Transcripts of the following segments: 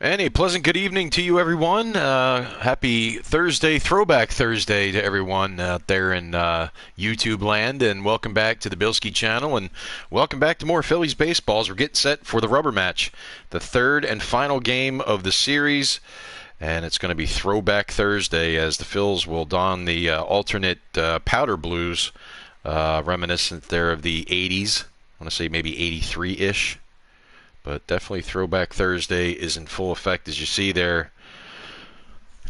And a pleasant good evening to you, everyone. Happy Thursday, Throwback Thursday to everyone out there in YouTube land, and welcome back to the Bilskie channel, and welcome back to more Phillies baseballs. We're getting set for the rubber match, the third and final game of the series, and it's going to be Throwback Thursday as the Phils will don the alternate powder blues, reminiscent there of the 80s. I want to say maybe 83-ish. But definitely Throwback Thursday is in full effect, as you see there.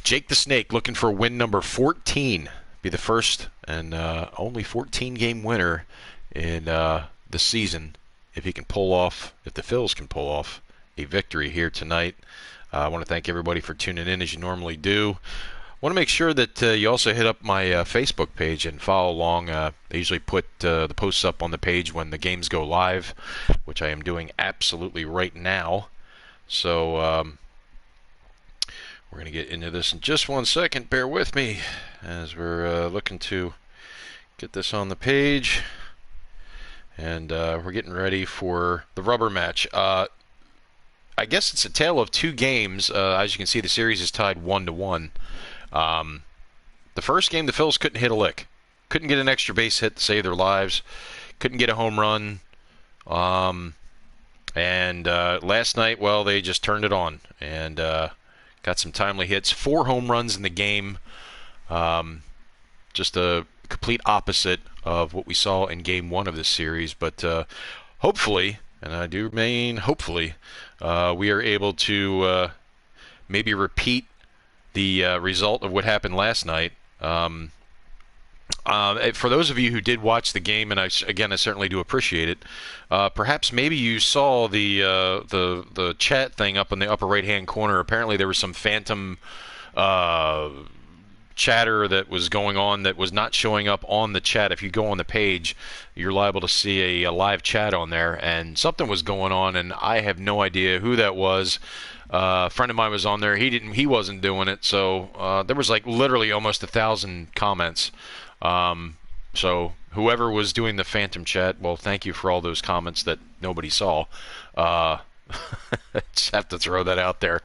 Jake the Snake looking for win number 14. Be the first and only 14-game winner in the season if he can pull off, if the Phils can pull off a victory here tonight. I want to thank everybody for tuning in as you normally do. I want to make sure that you also hit up my Facebook page and follow along. I usually put the posts up on the page when the games go live, which I am doing absolutely right now. So we're going to get into this in just 1 second. Bear with me as we're looking to get this on the page. And we're getting ready for the rubber match. I guess it's a tale of two games. As you can see, the series is tied 1-1. The first game, the Phils couldn't hit a lick. Couldn't get an extra base hit to save their lives. Couldn't get a home run. And last night, well, they just turned it on and got some timely hits. 4 home runs in the game. Just a complete opposite of what we saw in Game 1 of this series. But hopefully, and I do mean hopefully, we are able to maybe repeat the result of what happened last night. For those of you who did watch the game, and I certainly do appreciate it, perhaps maybe you saw the chat thing up in the upper right-hand corner. Apparently there was some phantom chatter that was going on that was not showing up on the chat. If you go on the page, you're liable to see a live chat on there, and something was going on, and I have no idea who that was. A friend of mine was on there. He wasn't doing it. So there was like literally almost 1,000 comments. So whoever was doing the phantom chat, well, thank you for all those comments that nobody saw. Just have to throw that out there.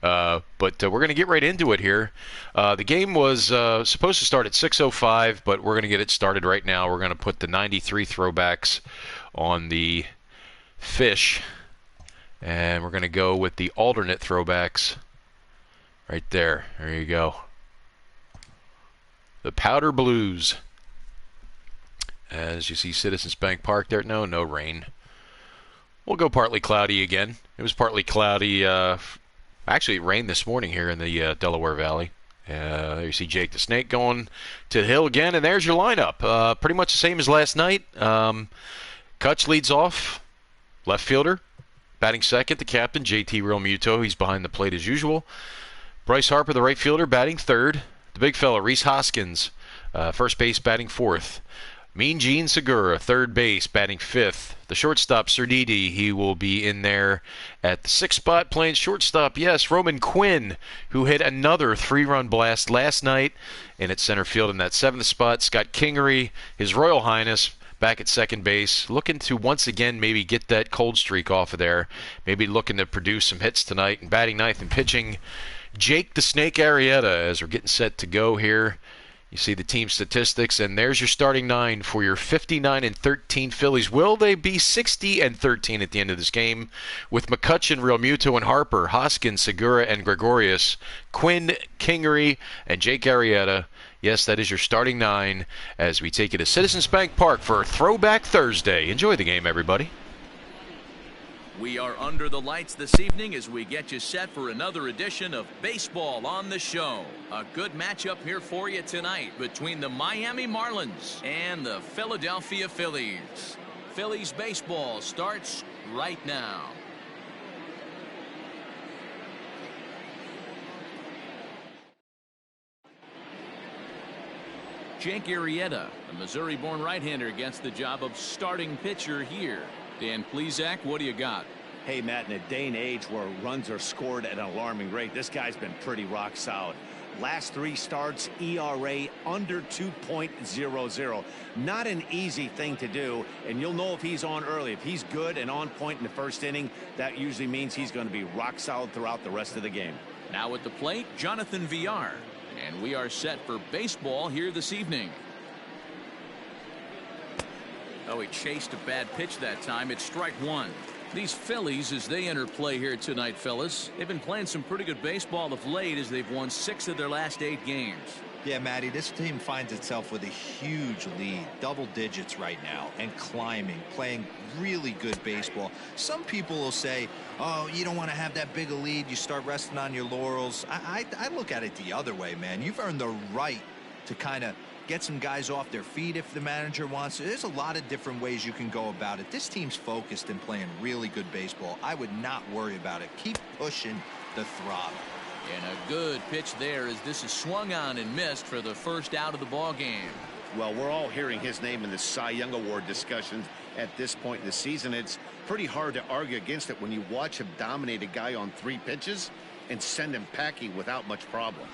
But we're going to get right into it here. The game was supposed to start at 6:05, but we're going to get it started right now. We're going to put the 93 throwbacks on the fish. And we're going to go with the alternate throwbacks right there. There you go. The Powder Blues. As you see Citizens Bank Park there. No rain. We'll go partly cloudy again. It was partly cloudy. Actually, it rained this morning here in the Delaware Valley. There you see Jake the Snake going to the hill again. And there's your lineup. Pretty much the same as last night. Mccutchen leads off. Left fielder. Batting second, the captain, JT Realmuto. He's behind the plate as usual. Bryce Harper, the right fielder, batting third. The big fella, Rhys Hoskins, first base, batting fourth. Mean Gene Segura, third base, batting fifth. The shortstop, Serdidi, he will be in there at the sixth spot playing shortstop. Yes, Roman Quinn, who hit another 3-run blast last night. And at center field in that seventh spot, Scott Kingery, His Royal Highness, back at second base, looking to once again maybe get that cold streak off of there. Maybe looking to produce some hits tonight. And batting ninth and pitching, Jake the Snake Arrieta, as we're getting set to go here. You see the team statistics, and there's your starting 9 for your 59-13 Phillies. Will they be 60-13 at the end of this game? With Mccutchen, Realmuto, and Harper, Hoskins, Segura, and Gregorius, Quinn, Kingery, and Jake Arrieta. Yes, that is your starting 9 as we take it to Citizens Bank Park for Throwback Thursday. Enjoy the game, everybody. We are under the lights this evening as we get you set for another edition of Baseball on the Show. A good matchup here for you tonight between the Miami Marlins and the Philadelphia Phillies. Phillies baseball starts right now. Jake Arrieta, a Missouri-born right-hander, gets the job of starting pitcher here. Dan Plesac, what do you got? Hey, Matt, in a day and age where runs are scored at an alarming rate, this guy's been pretty rock solid. Last 3 starts, ERA under 2.00. Not an easy thing to do, and you'll know if he's on early. If he's good and on point in the first inning, that usually means he's going to be rock solid throughout the rest of the game. Now at the plate, Jonathan Villar. And we are set for baseball here this evening. Oh, he chased a bad pitch that time. It's strike 1. These Phillies, as they enter play here tonight, fellas, they've been playing some pretty good baseball of late as they've won 6 of their last 8 games. Yeah, Matty, this team finds itself with a huge lead, double digits right now, and climbing, playing really good baseball. Some people will say, oh, you don't want to have that big a lead, you start resting on your laurels. I look at it the other way, man. You've earned the right to kind of get some guys off their feet if the manager wants to. There's a lot of different ways you can go about it. This team's focused and playing really good baseball. I would not worry about it. Keep pushing the throttle. And a good pitch there as this is swung on and missed for the first out of the ball game. Well, we're all hearing his name in the Cy Young Award discussions at this point in the season. It's pretty hard to argue against it when you watch him dominate a guy on 3 pitches and send him packing without much problem.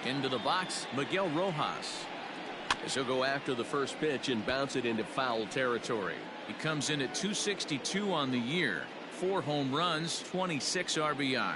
Into the box, Miguel Rojas. As he'll go after the first pitch and bounce it into foul territory. He comes in at 262 on the year, 4 home runs, 26 RBIs.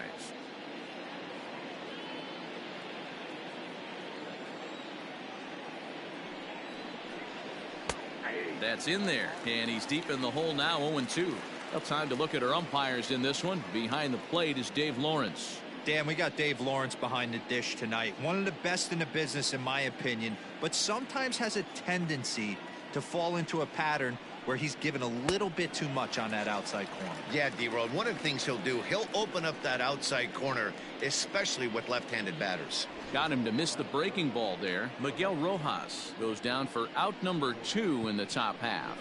That's in there, and he's deep in the hole now, 0-2. Well, time to look at our umpires in this one. Behind the plate is Dave Lawrence. Dan, we got Dave Lawrence behind the dish tonight. One of the best in the business, in my opinion, but sometimes has a tendency to fall into a pattern where he's given a little bit too much on that outside corner. Yeah, D-Road, one of the things he'll do, he'll open up that outside corner, especially with left-handed batters. Got him to miss the breaking ball there. Miguel Rojas goes down for out number 2 in the top half.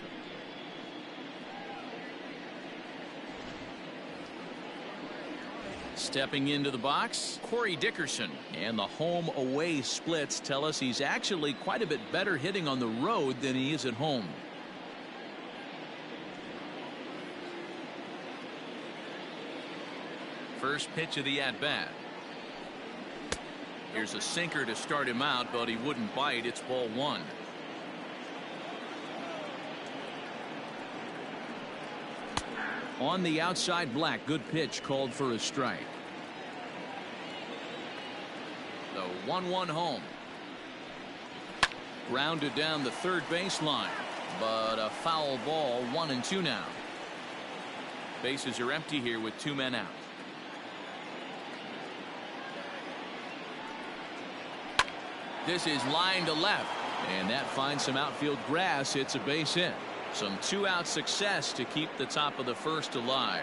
Stepping into the box, Cory Dickerson. And the home-away splits tell us he's actually quite a bit better hitting on the road than he is at home. First pitch of the at-bat. Here's a sinker to start him out, but he wouldn't bite. It's ball 1. On the outside, Black. Good pitch called for a strike. The 1-1 home. Grounded down the third baseline, but a foul ball. 1-2 now. Bases are empty here with 2 men out. This is line to left, and that finds some outfield grass. It's a base hit. Some 2-out success to keep the top of the first alive.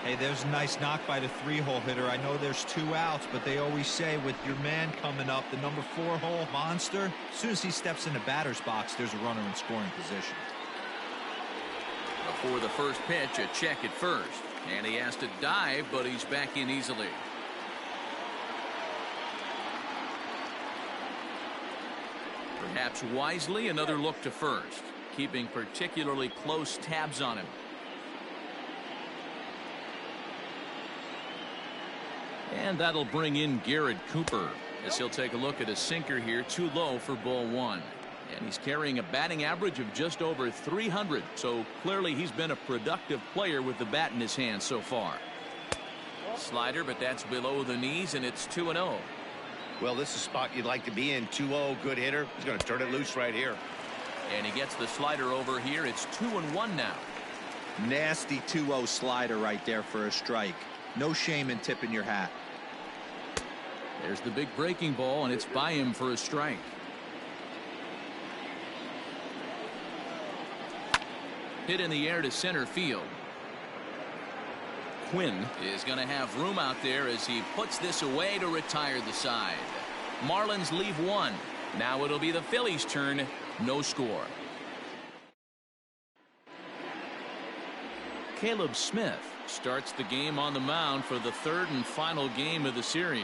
Hey, there's a nice knock by the 3-hole hitter. I know there's 2 outs, but they always say with your man coming up, the number 4-hole monster, as soon as he steps in the batter's box, there's a runner in scoring position. Before the first pitch, a check at first. And he has to dive, but he's back in easily. Perhaps wisely, another look to first, keeping particularly close tabs on him. And that'll bring in Garrett Cooper as he'll take a look at a sinker here, too low for ball 1. And he's carrying a batting average of just over 300, so clearly he's been a productive player with the bat in his hand so far. Slider, but that's below the knees, and it's 2-0. Well, this is a spot you'd like to be in. 2-0, good hitter. He's going to turn it loose right here. And he gets the slider over here. It's 2-1 now. Nasty 2-0 slider right there for a strike. No shame in tipping your hat. There's the big breaking ball, and it's by him for a strike. Hit in the air to center field. Quinn is going to have room out there as he puts this away to retire the side. Marlins leave 1. Now it'll be the Phillies' turn. No score. Caleb Smith starts the game on the mound for the 3rd and final game of the series.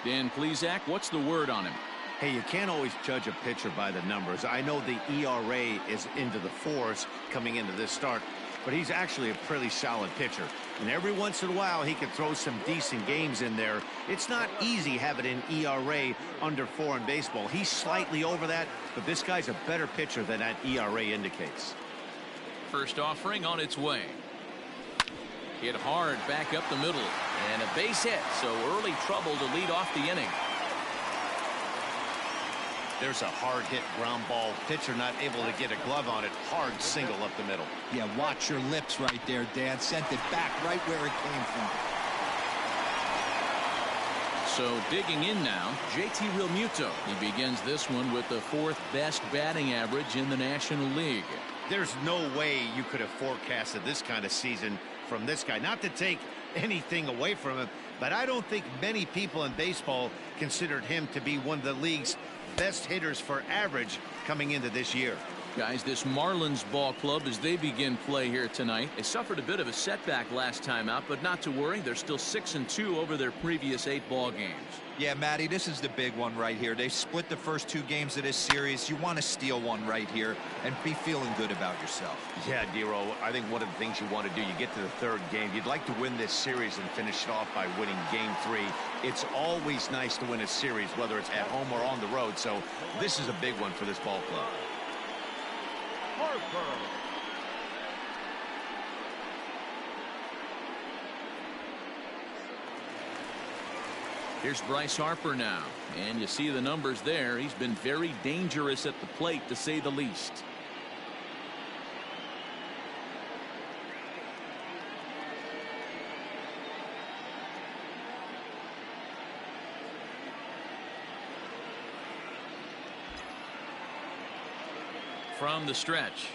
Dan Plesac, what's the word on him? Hey, you can't always judge a pitcher by the numbers. I know the ERA is into the 4s coming into this start, but he's actually a pretty solid pitcher. And every once in a while, he can throw some decent games in there. It's not easy having an ERA under 4 in baseball. He's slightly over that, but this guy's a better pitcher than that ERA indicates. First offering on its way. Hit hard back up the middle. And a base hit, so early trouble to lead off the inning. There's a hard hit ground ball. Pitcher not able to get a glove on it. Hard single up the middle. Yeah, watch your lips right there, Dan. Sent it back right where it came from. So digging in now, JT Realmuto. He begins this one with the 4th best batting average in the National League. There's no way you could have forecasted this kind of season from this guy. Not to take anything away from him, but I don't think many people in baseball considered him to be one of the league's best hitters for average coming into this year. Guys, this Marlins ball club, as they begin play here tonight, they suffered a bit of a setback last time out, but not to worry. They're still 6-2 over their previous 8 ball games. Yeah, Matty, this is the big one right here. They split the first 2 games of this series. You want to steal one right here and be feeling good about yourself. Yeah, Dero, I think one of the things you want to do, you get to the 3rd game, you'd like to win this series and finish it off by winning game 3. It's always nice to win a series, whether it's at home or on the road, so this is a big one for this ball club. Harper. Here's Bryce Harper now, and you see the numbers there. He's been very dangerous at the plate, to say the least. From the stretch.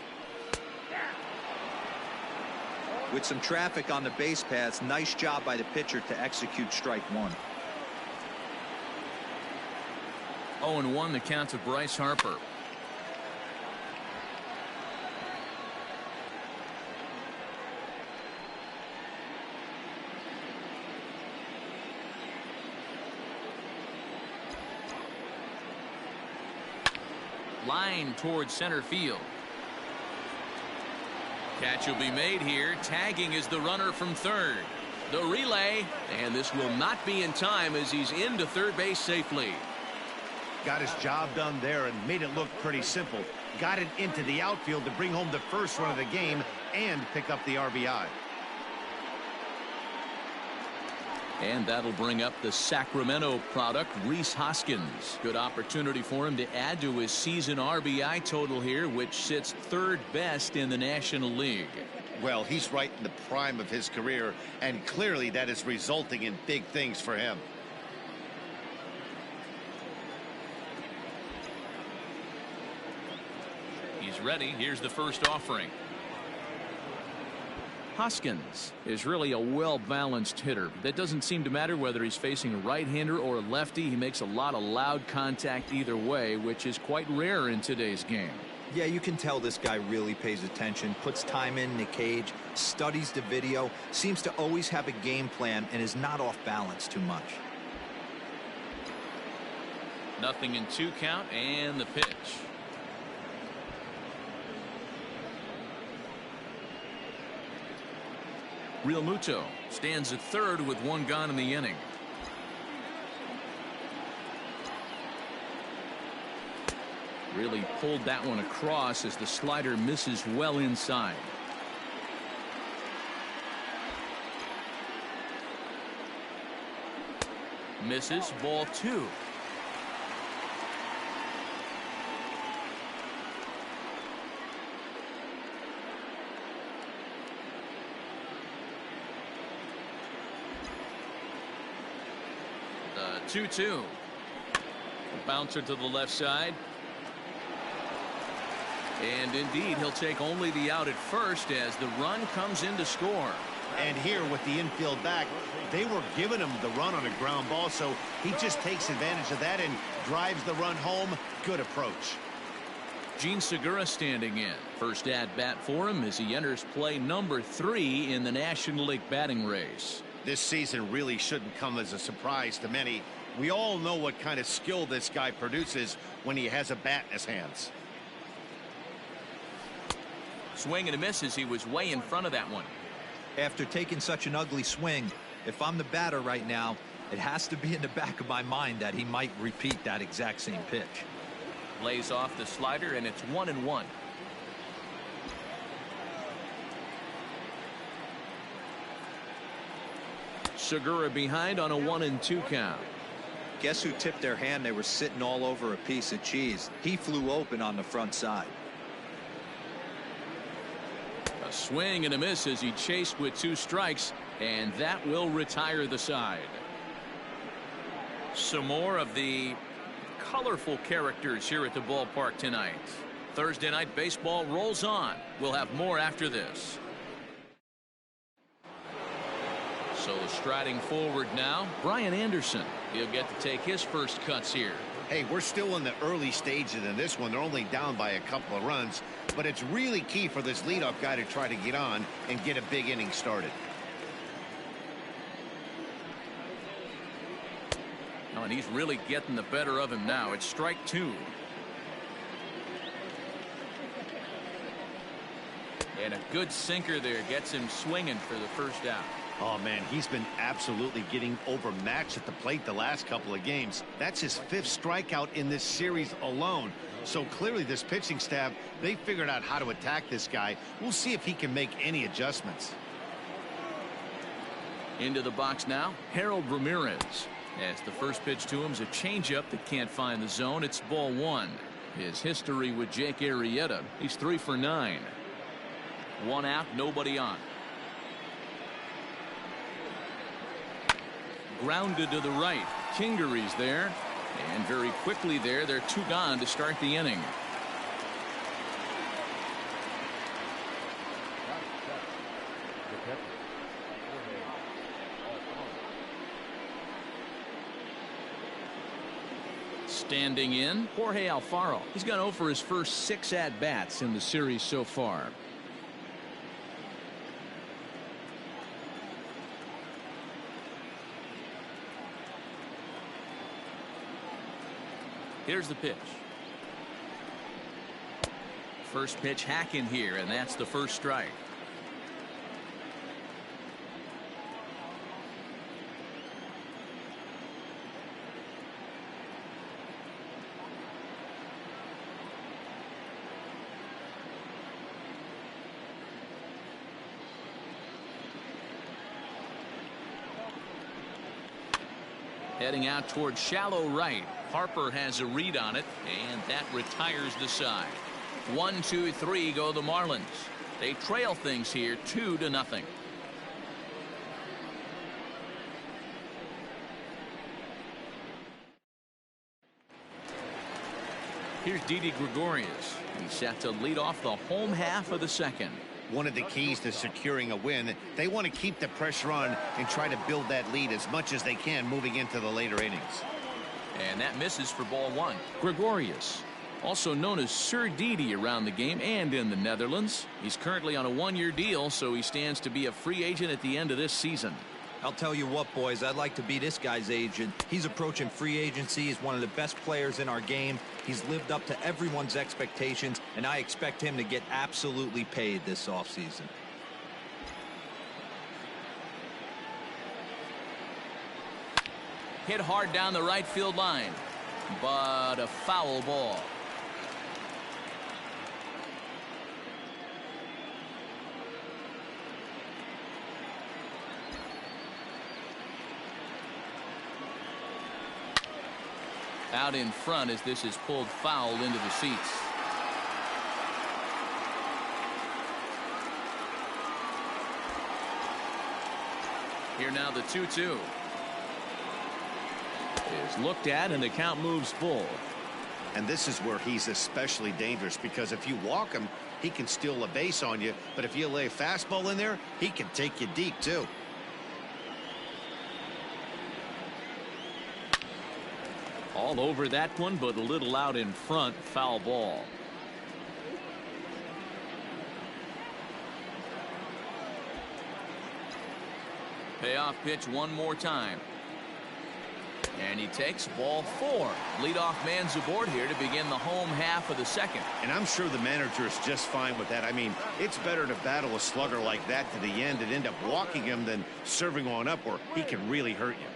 With some traffic on the base paths, nice job by the pitcher to execute strike 1. 0-1 the count of Bryce Harper. Line towards center field. Catch will be made here. Tagging is the runner from 3rd. The relay, and this will not be in time as he's into 3rd base safely. Got his job done there and made it look pretty simple. Got it into the outfield to bring home the first run of the game and pick up the RBI. And that'll bring up the Sacramento product, Rhys Hoskins. Good opportunity for him to add to his season RBI total here, which sits 3rd best in the National League. Well, he's right in the prime of his career, and clearly that is resulting in big things for him. He's ready. Here's the first offering. Hoskins is really a well-balanced hitter. That doesn't seem to matter whether he's facing a right-hander or a lefty. He makes a lot of loud contact either way, which is quite rare in today's game. Yeah, you can tell this guy really pays attention, puts time in the cage, studies the video, seems to always have a game plan, and is not off balance too much. 0-2 count, and the pitch. Realmuto stands at 3rd with 1 gone in the inning. Really pulled that one across as the slider misses well inside. Misses, ball 2. The 2-2. A bouncer to the left side. And indeed, he'll take only the out at first as the run comes in to score. And here with the infield back, they were giving him the run on a ground ball, so he just takes advantage of that and drives the run home. Good approach. Gene Segura standing in. First at bat for him as he enters play number 3 in the National League batting race. This season really shouldn't come as a surprise to many. We all know what kind of skill this guy produces when he has a bat in his hands. Swing and a miss as he was way in front of that one. After taking such an ugly swing, if I'm the batter right now, it has to be in the back of my mind that he might repeat that exact same pitch. Lays off the slider, and it's 1-1. Segura behind on a 1-2 count. Guess who tipped their hand? They were sitting all over a piece of cheese. He flew open on the front side. A swing and a miss as he chased with 2 strikes, and that will retire the side. Some more of the colorful characters here at the ballpark tonight. Thursday night baseball rolls on. We'll have more after this. So striding forward now, Brian Anderson. He'll get to take his first cuts here. Hey, we're still in the early stages in this one. They're only down by a couple of runs, but it's really key for this leadoff guy to try to get on and get a big inning started. Oh, and he's really getting the better of him now. It's strike 2. And a good sinker there gets him swinging for the first out. Oh, man, he's been absolutely getting overmatched at the plate the last couple of games. That's his 5th strikeout in this series alone. So clearly this pitching staff, they figured out how to attack this guy. We'll see if he can make any adjustments. Into the box now, Harold Ramirez. As the first pitch to him is a changeup that can't find the zone. It's ball 1. His history with Jake Arrieta. He's 3 for 9. 1 out, nobody on. Grounded to the right. Kingery's there. And very quickly there, they're 2 gone to start the inning. Standing in, Jorge Alfaro. He's gone 0 for his first 6 at-bats in the series so far. Here's the pitch. First pitch hack in here, and that's the first strike. Heading out towards shallow right. Harper has a read on it, and that retires the side. 1, 2, 3 go the Marlins. They trail things here 2-0. Here's Didi Gregorius. He's set to lead off the home half of the second. One of the keys to securing a win, they want to keep the pressure on and try to build that lead as much as they can moving into the later innings. And that misses for ball 1. Gregorius, also known as Sir Didi around the game and in the Netherlands. He's currently on a 1-year deal, so he stands to be a free agent at the end of this season. I'll tell you what, boys, I'd like to be this guy's agent. He's approaching free agency. He's one of the best players in our game. He's lived up to everyone's expectations, and I expect him to get absolutely paid this offseason. Hit hard down the right field line, but a foul ball. Out in front as this is pulled foul into the seats. Here now the 2-2 is looked at, and the count moves full. And this is where he's especially dangerous, because if you walk him, he can steal a base on you, but if you lay a fastball in there, he can take you deep too. All over that one, but a little out in front. Foul ball. Payoff pitch one more time. And he takes ball 4. Leadoff man's aboard here to begin the home half of the second. And I'm sure the manager is just fine with that. I mean, it's better to battle a slugger like that to the end and end up walking him than serving on up where he can really hurt you.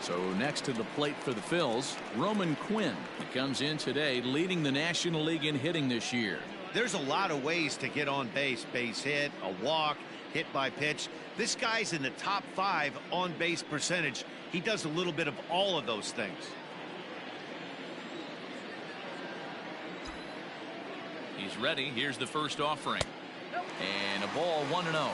So next to the plate for the Phils, Roman Quinn. He comes in today leading the National League in hitting this year. There's a lot of ways to get on base. Base hit, a walk, hit by pitch. This guy's in the top 5 on base percentage. He does a little bit of all of those things. He's ready. Here's the first offering. And a ball 1-0.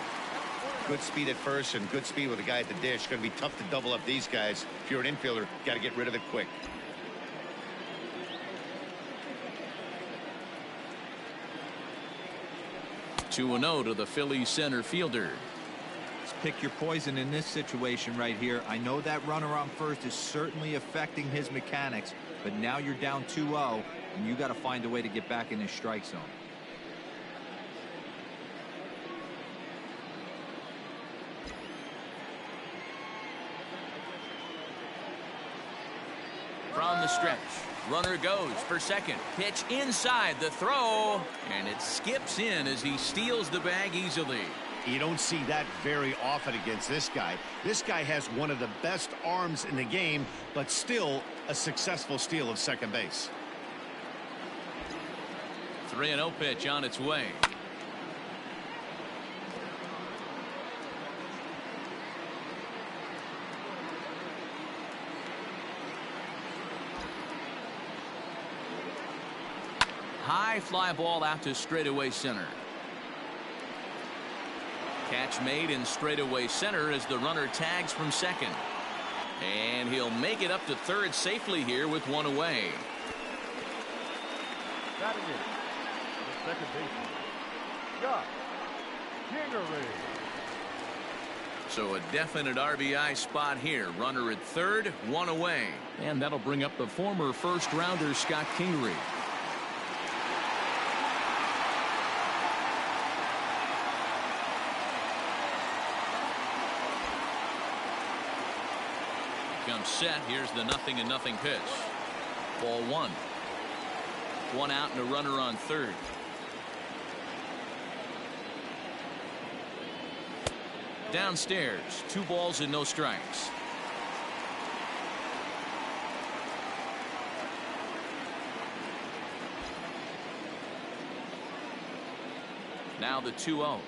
Good speed at first and good speed with a guy at the dish. Going to be tough to double up these guys. If you're an infielder, got to get rid of it quick. Two and 0 to the Phillies center fielder. Let's pick your poison in this situation right here. I know that runner on first is certainly affecting his mechanics, but now you're down 2-0, and you got to find a way to get back in his strike zone. From the stretch, runner goes for second. Pitch inside the throw, and it skips in as he steals the bag easily. You don't see that very often against this guy. This guy has one of the best arms in the game, but still a successful steal of second base. 3-0 pitch on its way. High fly ball out to straightaway center. Catch made in straightaway center as the runner tags from second. And he'll make it up to third safely here with one away. Batting in, the second baseman, Gingery. So a definite RBI spot here. Runner at third, one away. And that'll bring up the former first rounder Scott Kingery. Comes set. Here's the 0-0 pitch. Ball 1. One out and a runner on third. Downstairs, 2 balls and no strikes. Now the 2-0.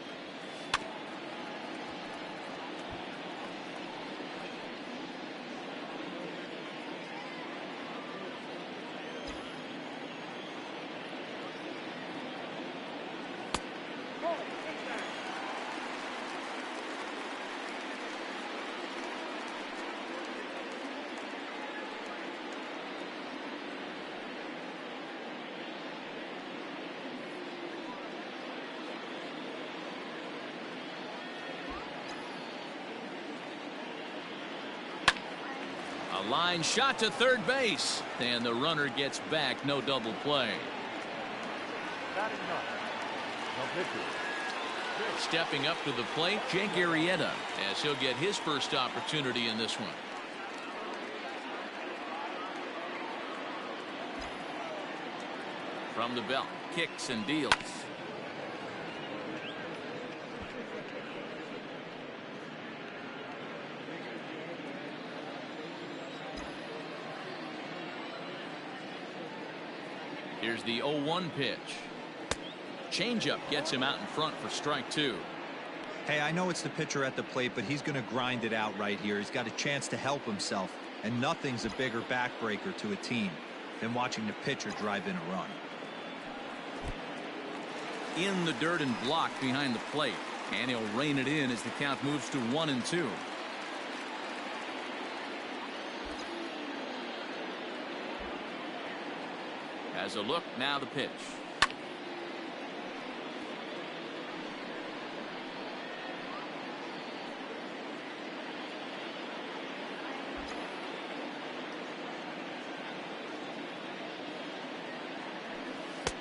A line shot to third base, and the runner gets back. No double play. Batting ninth, the pitcher. Stepping up to the plate, Jake Arrieta, as he'll get his first opportunity in this one. From the belt, kicks and deals. Here's the 0-1 pitch. Changeup gets him out in front for strike 2. Hey, I know it's the pitcher at the plate, but he's going to grind it out right here. He's got a chance to help himself, and nothing's a bigger backbreaker to a team than watching the pitcher drive in a run. In the dirt and blocked behind the plate, and he'll rein it in as the count moves to 1-2. Has a look, now the pitch.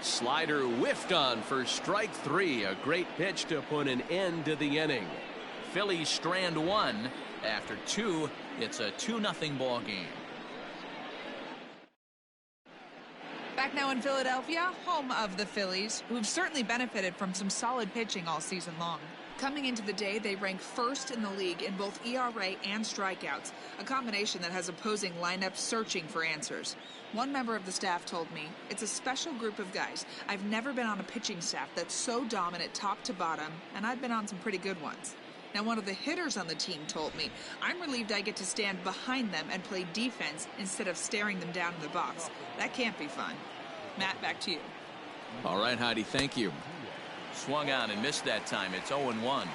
Slider whiffed on for strike 3. A great pitch to put an end to the inning. Phillies strand 1, After 2, it's a 2-0 ball game. Back now in Philadelphia, home of the Phillies, who've certainly benefited from some solid pitching all season long. Coming into the day, they rank first in the league in both ERA and strikeouts, a combination that has opposing lineups searching for answers. One member of the staff told me, "It's a special group of guys. I've never been on a pitching staff that's so dominant top to bottom, and I've been on some pretty good ones." Now, one of the hitters on the team told me, "I'm relieved I get to stand behind them and play defense instead of staring them down in the box. That can't be fun." Matt, back to you. All right, Heidi, thank you. Swung on and missed that time. It's 0-1.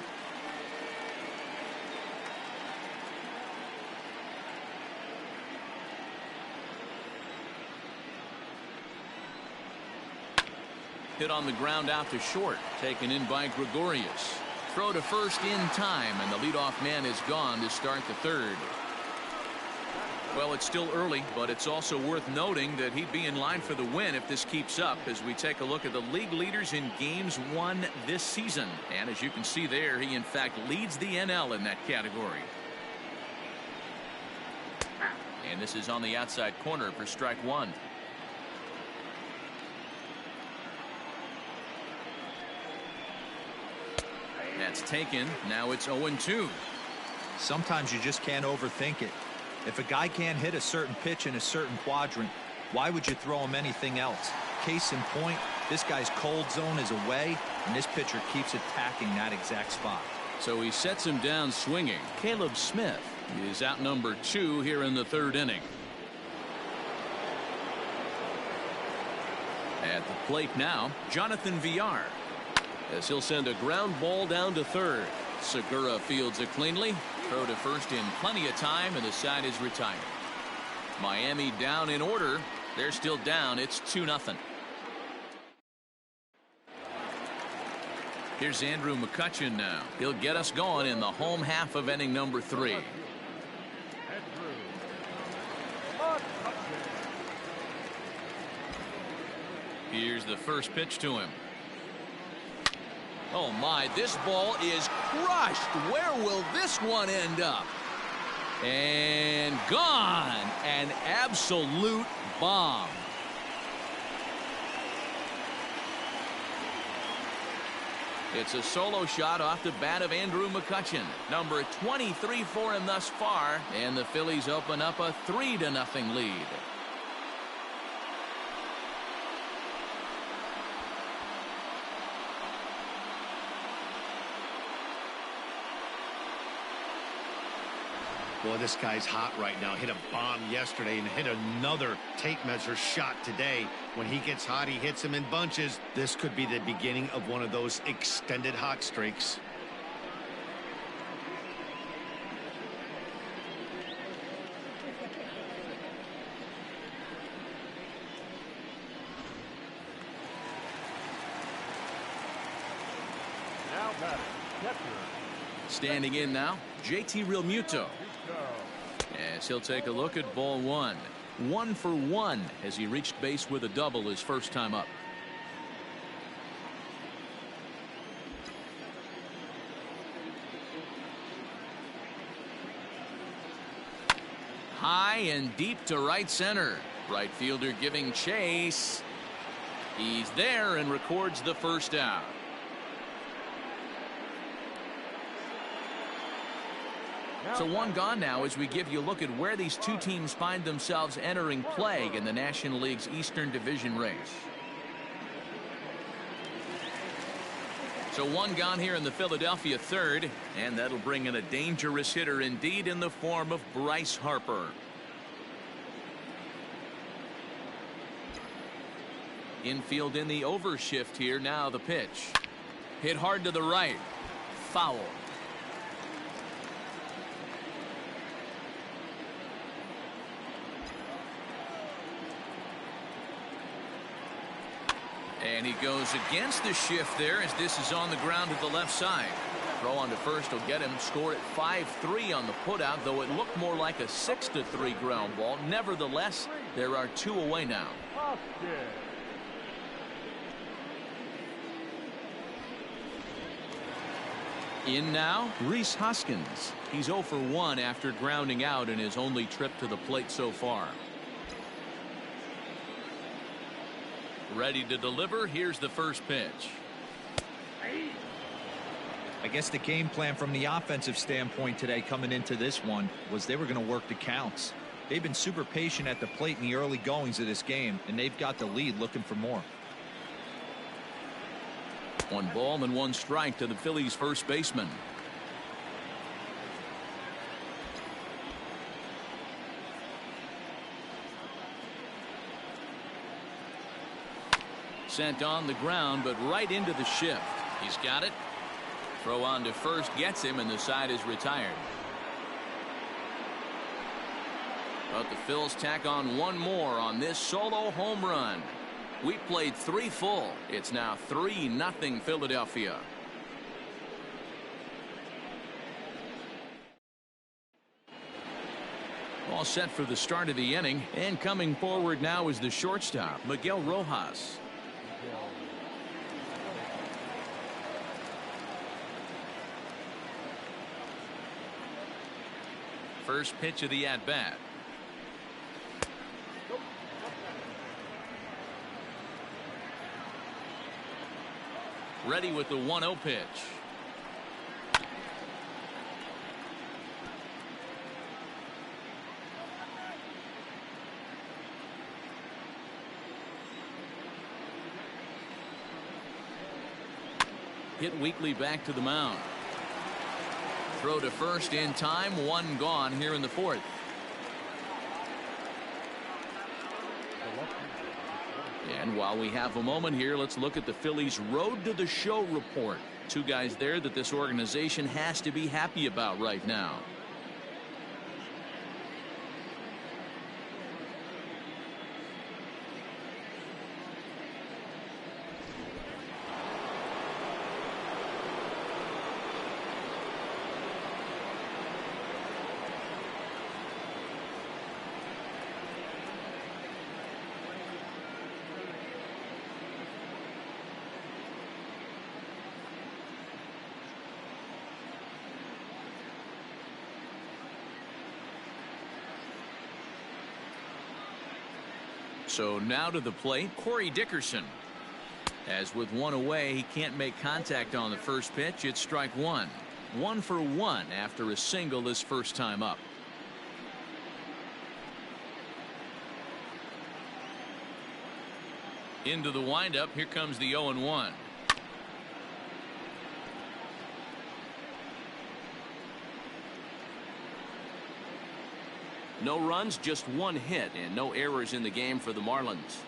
Hit on the ground out to short. Taken in by Gregorius. Throw to first in time, and the leadoff man is gone to start the third. Well, it's still early, but it's also worth noting that he'd be in line for the win if this keeps up as we take a look at the league leaders in games won this season. And as you can see there, he in fact leads the NL in that category. And this is on the outside corner for strike 1. That's taken. Now it's 0-2. Sometimes you just can't overthink it. If a guy can't hit a certain pitch in a certain quadrant, why would you throw him anything else? Case in point, this guy's cold zone is away, and this pitcher keeps attacking that exact spot. So he sets him down swinging. Caleb Smith is out number 2 here in the third inning. At the plate now, Jonathan Villar, as he'll send a ground ball down to third. Segura fields it cleanly. Throw to first in plenty of time, and the side is retired. Miami down in order. They're still down. It's 2-0. Here's Andrew McCutchen now. He'll get us going in the home half of inning number 3. Here's the first pitch to him. Oh my, this ball is crushed. Where will this one end up? And gone. An absolute bomb. It's a solo shot off the bat of Andrew McCutchen. Number 23 for him thus far. And the Phillies open up a 3-0 lead. Boy, this guy's hot right now. Hit a bomb yesterday and hit another tape measure shot today. When he gets hot, he hits them in bunches. This could be the beginning of one of those extended hot streaks. Now batting, catcher. Standing in now, JT Realmuto. As he'll take a look at ball 1. 1 for 1 as he reached base with a double his first time up. High and deep to right center. Right fielder giving chase. He's there and records the first out. So one gone now as we give you a look at where these two teams find themselves entering play in the National League's Eastern Division race. So one gone here in the Philadelphia third, and that'll bring in a dangerous hitter indeed in the form of Bryce Harper. Infield in the overshift here. Now the pitch. Hit hard to the right. Foul. And he goes against the shift there as this is on the ground to the left side. Throw on to first will get him. Score at 5-3 on the putout, though it looked more like a 6-3 ground ball. Nevertheless, there are 2 away now. In now, Rhys Hoskins. He's 0 for 1 after grounding out in his only trip to the plate so far. Ready to deliver. Here's the first pitch. I guess the game plan from the offensive standpoint today coming into this one was they were going to work the counts. They've been super patient at the plate in the early goings of this game, and they've got the lead looking for more. 1 ball and 1 strike to the Phillies first baseman. Sent on the ground, but right into the shift. He's got it. Throw on to first gets him, and the side is retired. But the Phils tack on 1 more on this solo home run. We played 3 full. It's now 3-0 Philadelphia. All set for the start of the inning, and coming forward now is the shortstop, Miguel Rojas. First pitch of the at-bat. Ready with the 1-0 pitch. Hit weakly back to the mound. Throw to first in time. 1 gone here in the 4th. And while we have a moment here, let's look at the Phillies' road to the show report. 2 guys there that this organization has to be happy about right now. So now to the plate, Cory Dickerson. As with 1 away, he can't make contact on the first pitch. It's strike 1. 1 for 1 after a single this first time up. Into the windup. Here comes the 0-1. No runs, just 1 hit, and no errors in the game for the Marlins.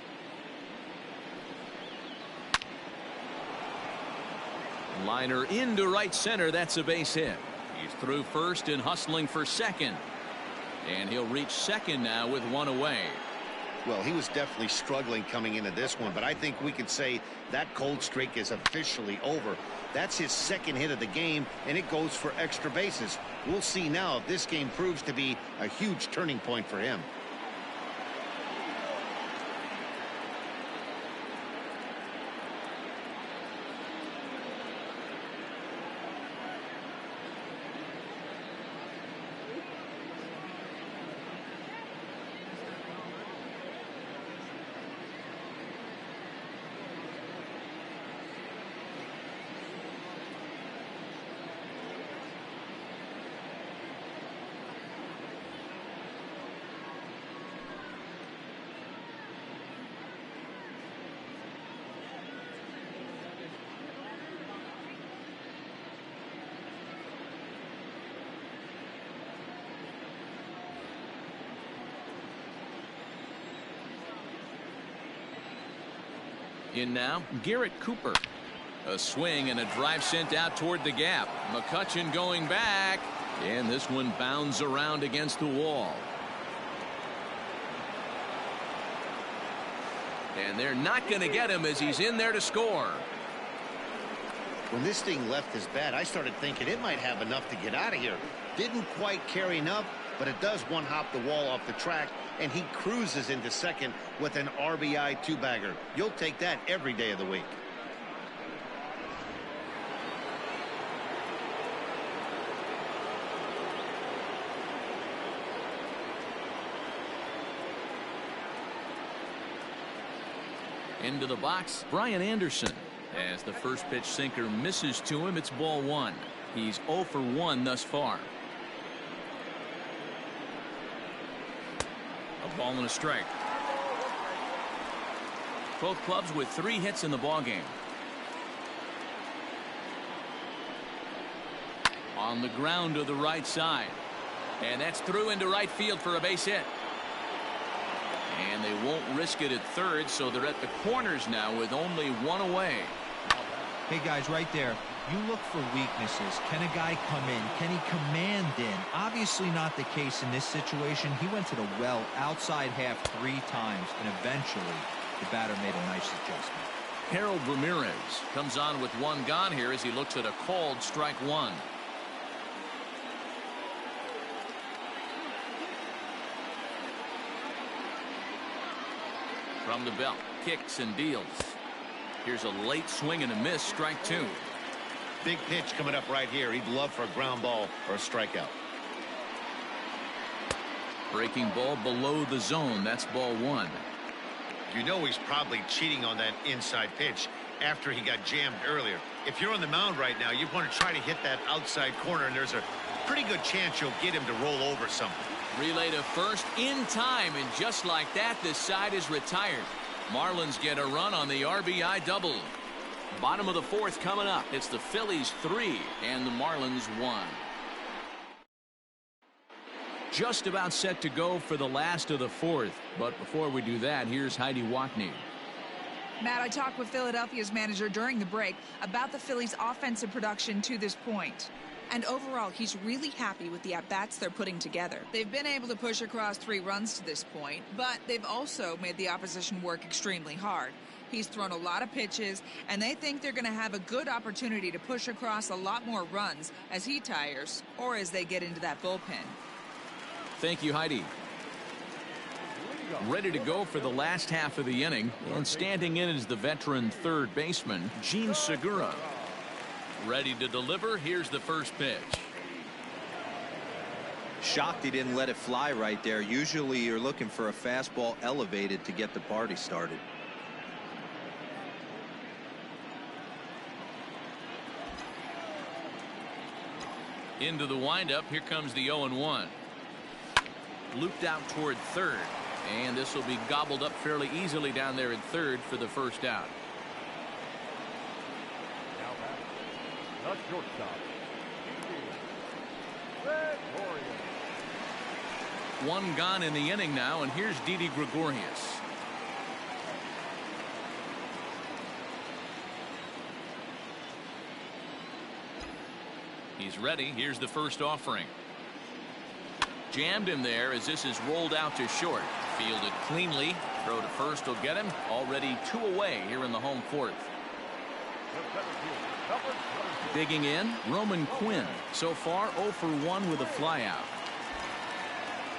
Liner into right center. That's a base hit. He's through first and hustling for second. And he'll reach second now with 1 away. Well, he was definitely struggling coming into this one, but I think we can say that cold streak is officially over. That's his 2nd hit of the game, and it goes for extra bases. We'll see now if this game proves to be a huge turning point for him. In now, Garrett Cooper. A swing and a drive sent out toward the gap. Mccutchen going back, and this one bounds around against the wall. And they're not going to get him as he's in there to score. When this thing left his bat, I started thinking it might have enough to get out of here. Didn't quite carry enough, but it does one-hop the wall off the track, and he cruises into second with an RBI 2-bagger. You'll take that every day of the week. Into the box, Brian Anderson. As the first pitch sinker misses to him, it's ball one. He's 0 for 1 thus far. A ball and a strike. Both clubs with 3 hits in the ballgame. On the ground to the right side. And that's through into right field for a base hit. And they won't risk it at third, so they're at the corners now with only 1 away. Hey guys, right there, you look for weaknesses. Can a guy come in? Can he command in? Obviously not the case in this situation. He went to the well outside half 3 times, and eventually the batter made a nice adjustment. Harold Ramirez comes on with 1 gone here as he looks at a called strike 1. From the belt, kicks and deals. Here's a late swing and a miss, strike 2. Big pitch coming up right here. He'd love for a ground ball or a strikeout. Breaking ball below the zone. That's ball 1. You know he's probably cheating on that inside pitch after he got jammed earlier. If you're on the mound right now, you want to try to hit that outside corner, and there's a pretty good chance you'll get him to roll over something. Relay to first in time, and just like that, this side is retired. Marlins get a run on the RBI double. Bottom of the 4th coming up. It's the Phillies 3 and the Marlins 1. Just about set to go for the last of the 4th. But before we do that, here's Heidi Watney. Matt, I talked with Philadelphia's manager during the break about the Phillies' offensive production to this point. And overall, he's really happy with the at-bats they're putting together. They've been able to push across 3 runs to this point, but they've also made the opposition work extremely hard. He's thrown a lot of pitches, and they think they're going to have a good opportunity to push across a lot more runs as he tires or as they get into that bullpen. Thank you, Heidi. Ready to go for the last half of the inning, and standing in is the veteran third baseman, Gene Segura. Ready to deliver. Here's the first pitch. Shocked he didn't let it fly right there. Usually you're looking for a fastball elevated to get the party started. Into the windup. Here comes the 0-1. Looped out toward third, and this will be gobbled up fairly easily down there at third for the first out. The shortstop, Gregorius. 1 gone in the inning now, and here's Didi Gregorius. He's ready. Here's the first offering. Jammed him there as this is rolled out to short. Fielded cleanly. Throw to first will get him. Already 2 away here in the home 4th. Digging in, Roman Quinn. So far 0 for 1 with a flyout.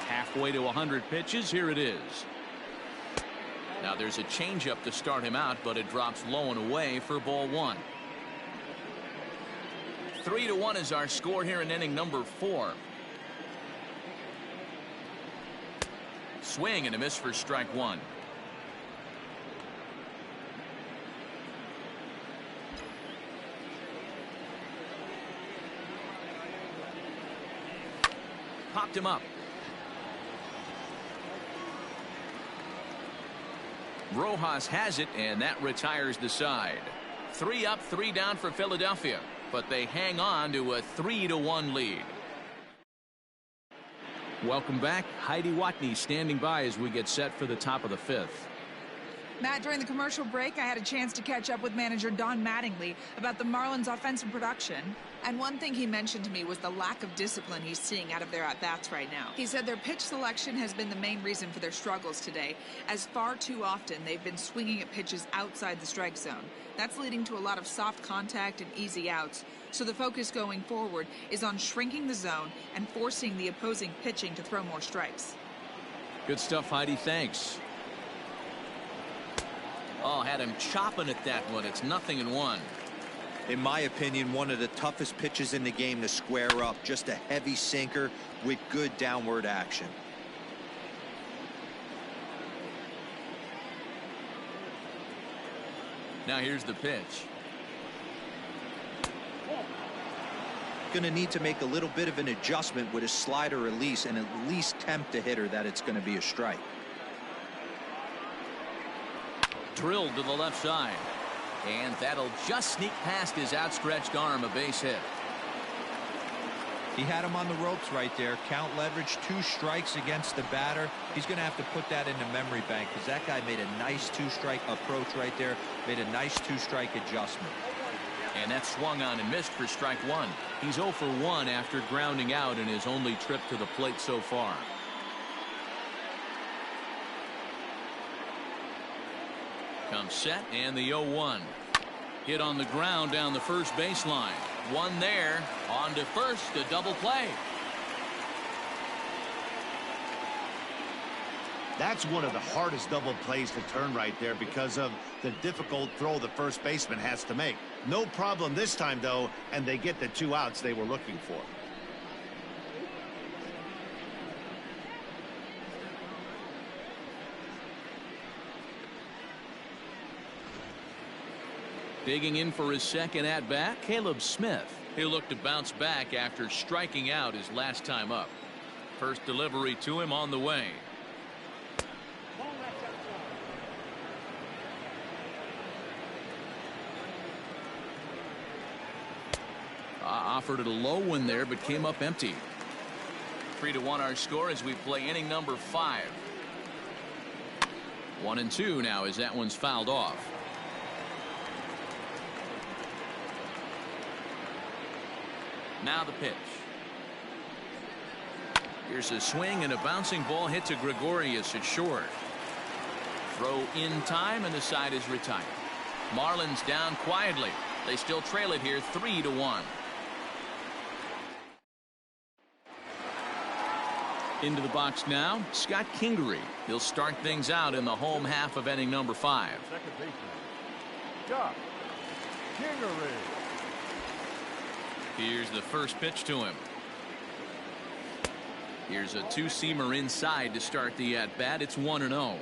Halfway to 100 pitches. Here it is. Now there's a changeup to start him out, but it drops low and away for ball 1. 3-1 is our score here in inning number 4. Swing and a miss for strike 1. Popped him up. Rojas has it, and that retires the side. 3 up, 3 down for Philadelphia, but they hang on to a 3-1 lead. Welcome back. Heidi Watney standing by as we get set for the top of the 5th. Matt, during the commercial break, I had a chance to catch up with manager Don Mattingly about the Marlins' offensive production. And one thing he mentioned to me was the lack of discipline he's seeing out of their at-bats right now. He said their pitch selection has been the main reason for their struggles today, as far too often they've been swinging at pitches outside the strike zone. That's leading to a lot of soft contact and easy outs. So the focus going forward is on shrinking the zone and forcing the opposing pitching to throw more strikes. Good stuff, Heidi. Thanks. Oh, had him chopping at that one. It's 0-1. In my opinion, one of the toughest pitches in the game to square up. Just a heavy sinker with good downward action. Now here's the pitch. Going to need to make a little bit of an adjustment with his slider release and at least tempt the hitter that it's going to be a strike. Drilled to the left side. And that'll just sneak past his outstretched arm, a base hit. He had him on the ropes right there. Count leverage, 2 strikes against the batter. He's going to have to put that in the memory bank because that guy made a nice 2-strike approach right there. Made a nice 2-strike adjustment. And that swung on and missed for strike 1. He's 0 for 1 after grounding out in his only trip to the plate so far. Comes set and the 0-1. Hit on the ground down the first baseline. One there. On to first, a double play. That's one of the hardest double plays to turn right there because of the difficult throw the first baseman has to make. No problem this time, though, and they get the 2 outs they were looking for. Digging in for his second at-bat, Caleb Smith. He'll look to bounce back after striking out his last time up. First delivery to him on the way. Offered it a low one there, but came up empty. 3-1 our score as we play inning number 5. 1-2 now as that one's fouled off. Now the pitch. Here's a swing and a bouncing ball hit to Gregorius at short. Throw in time and the side is retired. Marlins down quietly. They still trail it here 3-1. Into the box now, Scott Kingery. He'll start things out in the home half of inning number 5. Second baseman, Scott Kingery. Here's the first pitch to him. Here's a 2-seamer inside to start the at-bat. It's 1-0.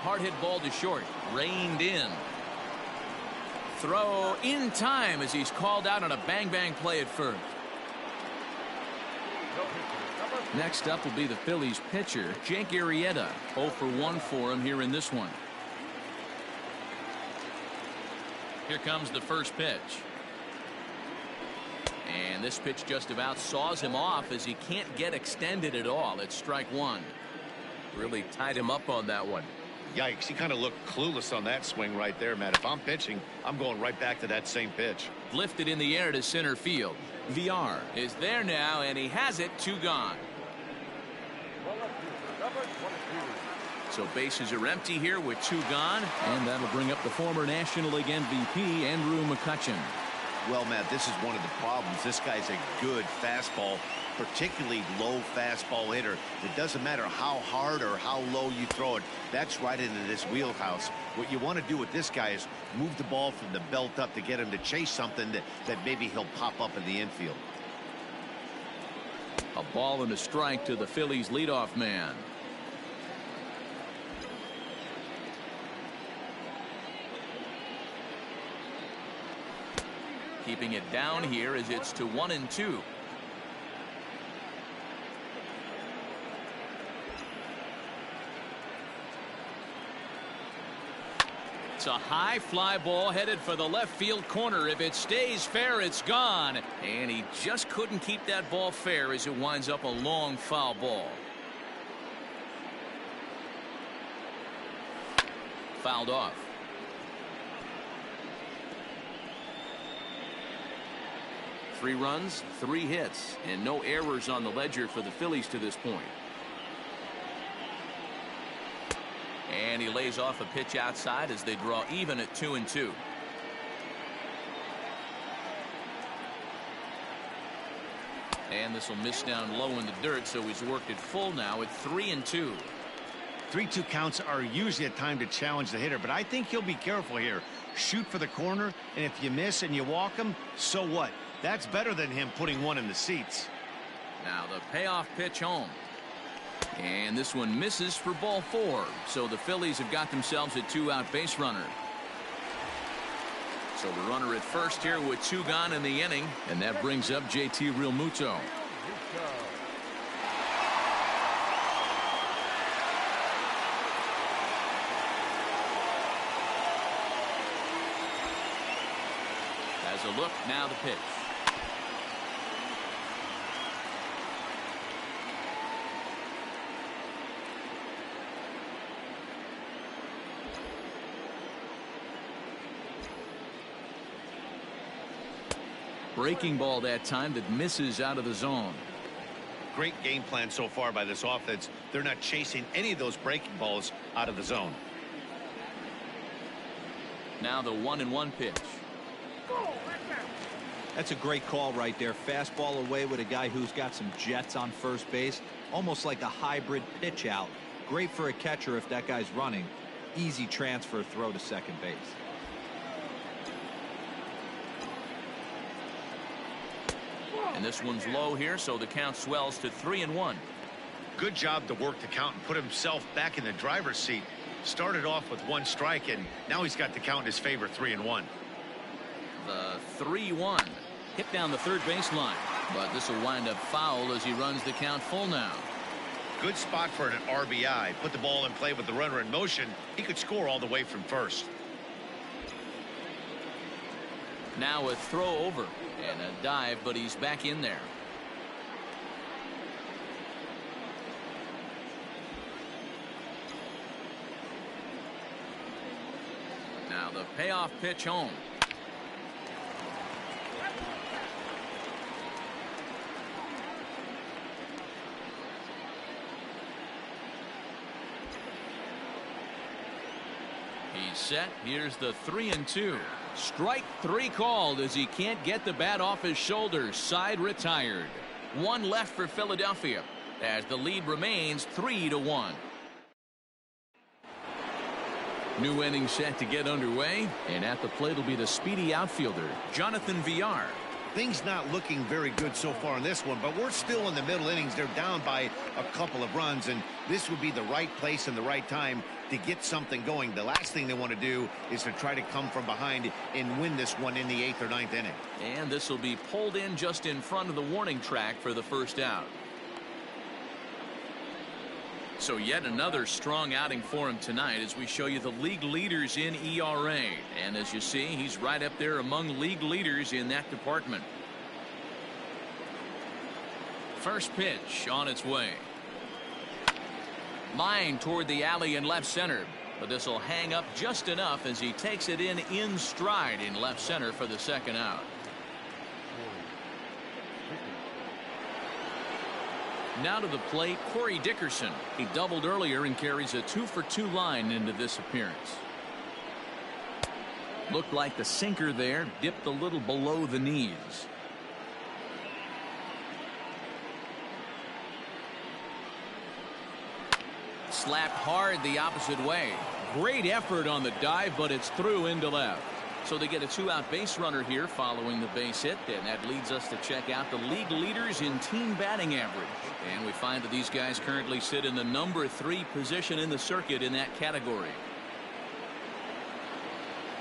Hard hit ball to short. Reined in. Throw in time as he's called out on a bang-bang play at first. Next up will be the Phillies pitcher, Jake Arrieta. 0 for 1 for him here in this one. Here comes the first pitch. And this pitch just about saws him off as he can't get extended at all. It's strike 1. Really tied him up on that one. Yikes, he kind of looked clueless on that swing right there, Matt. If I'm pitching, I'm going right back to that same pitch. Lifted in the air to center field. VR is there now, and he has it. 2 gone. So bases are empty here with 2 gone, and that'll bring up the former National League MVP, Andrew Mccutchen. Well, Matt, this is one of the problems. This guy's a good fastball, particularly low fastball hitter. It doesn't matter how hard or how low you throw it. That's right into this wheelhouse. What you want to do with this guy is move the ball from the belt up to get him to chase something that maybe he'll pop up in the infield. A ball and a strike to the Phillies leadoff man. Keeping it down here as it's to 1-2. It's a high fly ball headed for the left field corner. If it stays fair, it's gone. And he just couldn't keep that ball fair as it winds up a long foul ball. Fouled off. Three runs, 3 hits, and no errors on the ledger for the Phillies to this point. And he lays off a pitch outside as they draw even at 2-2. And this will miss down low in the dirt, so he's worked it full now at 3-2. 3-2 counts are usually a time to challenge the hitter, but I think he'll be careful here. shoot for the corner, and if you miss and you walk him, so what? That's better than him putting one in the seats. Now the payoff pitch home. And this one misses for ball 4. So the Phillies have got themselves a 2-out base runner. So the runner at first here with 2 gone in the inning. And that brings up JT Realmuto. As a look, now the pitch. Breaking ball that time that misses out of the zone. Great game plan so far by this offense. They're not chasing any of those breaking balls out of the zone. Now the 1-1 pitch. That's a great call right there. Fastball away with a guy who's got some jets on first base. Almost like a hybrid pitch out. Great for a catcher if that guy's running. Easy transfer throw to second base. And this one's low here, so the count swells to 3-1. Good job to work the count and put himself back in the driver's seat. Started off with 1 strike, and now he's got the count in his favor, 3-1. The 3-1 hit down the third baseline, but this will wind up foul as he runs the count full now. Good spot for an RBI. Put the ball in play with the runner in motion. He could score all the way from first. Now a throw over and a dive, but he's back in there. Now the payoff pitch home. He's set. Here's the 3-2. Strike 3 called as he can't get the bat off his shoulders. Side retired. 1 left for Philadelphia as the lead remains 3-1. New inning set to get underway, and at the plate will be the speedy outfielder Jonathan Villar. Things not looking very good so far in this one, but we're still in the middle innings. They're down by a couple of runs, and this would be the right place and the right time to get something going. The last thing they want to do is to try to come from behind and win this one in the 8th or 9th inning. And this will be pulled in just in front of the warning track for the first out. So yet another strong outing for him tonight as we show you the league leaders in ERA. And as you see, he's right up there among league leaders in that department. First pitch on its way. Line toward the alley in left center. But this will hang up just enough as he takes it in stride in left center for the second out. Now to the plate, Cory Dickerson. He doubled earlier and carries a 2-for-2 line into this appearance. Looked like the sinker there dipped a little below the knees. Slapped hard the opposite way. Great effort on the dive, but it's through into left. So they get a 2-out base runner here following the base hit, and that leads us to check out the league leaders in team batting average. And we find that these guys currently sit in the number 3 position in the circuit in that category.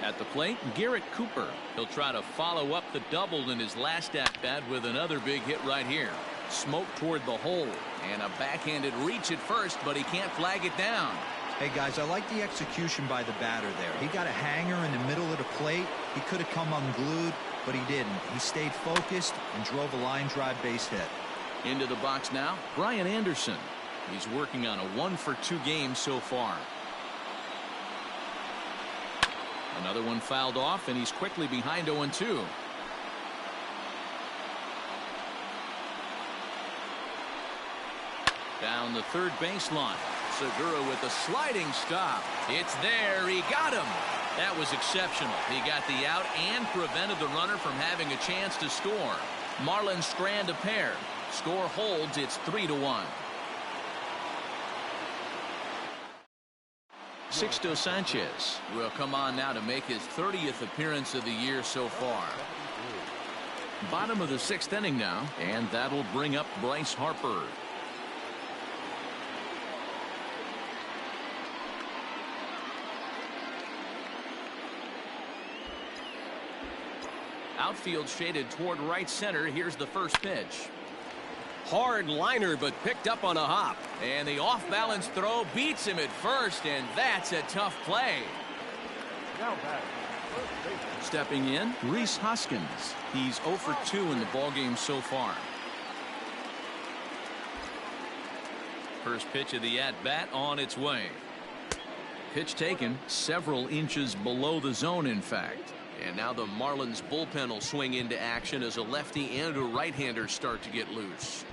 At the plate, Garrett Cooper. He'll try to follow up the double in his last at-bat with another big hit right here. Smoke toward the hole, and a backhanded reach at first, but he can't flag it down. Hey guys, I like the execution by the batter there. He got a hanger in the middle of the plate. He could have come unglued, but he didn't. He stayed focused and drove a line drive base hit. Into the box now, Brian Anderson. He's working on a 1-for-2 game so far. Another one fouled off, and he's quickly behind 0-2. Down the third baseline. Segura with a sliding stop. It's there. He got him. That was exceptional. He got the out and prevented the runner from having a chance to score. Marlins strand a pair. Score holds. It's 3-1. Sixto Sanchez will come on now to make his 30th appearance of the year so far. Bottom of the 6th inning now, and that'll bring up Bryce Harper. Outfield shaded toward right center. Here's the first pitch. Hard liner, but picked up on a hop. And the off-balance throw beats him at first, and that's a tough play. Now back. First baseman. Stepping in, Rhys Hoskins. He's 0 for 2 in the ballgame so far. First pitch of the at-bat on its way. Pitch taken several inches below the zone, in fact. And now the Marlins bullpen will swing into action as a lefty and a right-hander start to get loose.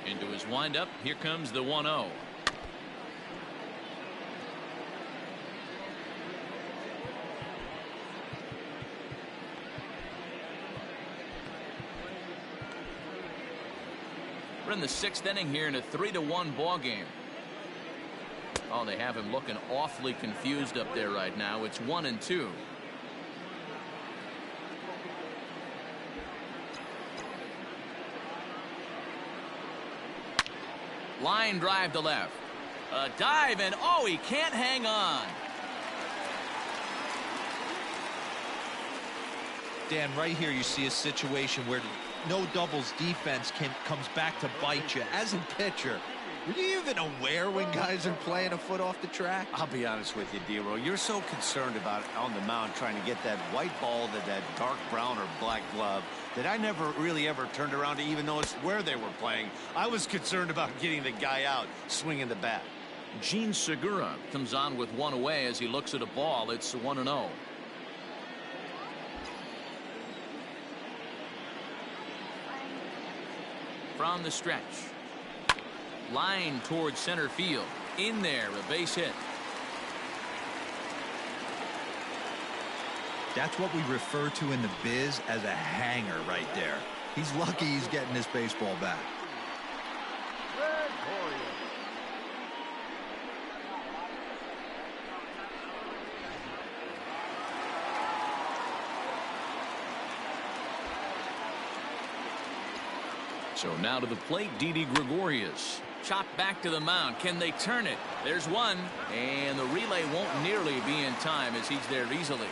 Into his windup, here comes the 1-0. We're in the 6th inning here in a 3-1 ball game. Oh, they have him looking awfully confused up there right now. It's 1-2. Line drive to left. A dive, and oh, he can't hang on. Dan, right here you see a situation where no doubles defense comes back to bite you. As a pitcher, were you even aware when guys are playing a foot off the track? I'll be honest with you, D-Row. You're so concerned about on the mound trying to get that white ball to that dark brown or black glove that I never really ever turned around to even notice where they were playing. I was concerned about getting the guy out swinging the bat. Gene Segura comes on with one away as he looks at a ball. It's 1-0. From the stretch. Line towards center field. In there, a base hit. That's what we refer to in the biz as a hanger right there. He's lucky he's getting this baseball back. Red Warrior. So now to the plate, Didi Gregorius. Chopped back to the mound. Can they turn it? There's one. And the relay won't nearly be in time as he's there easily.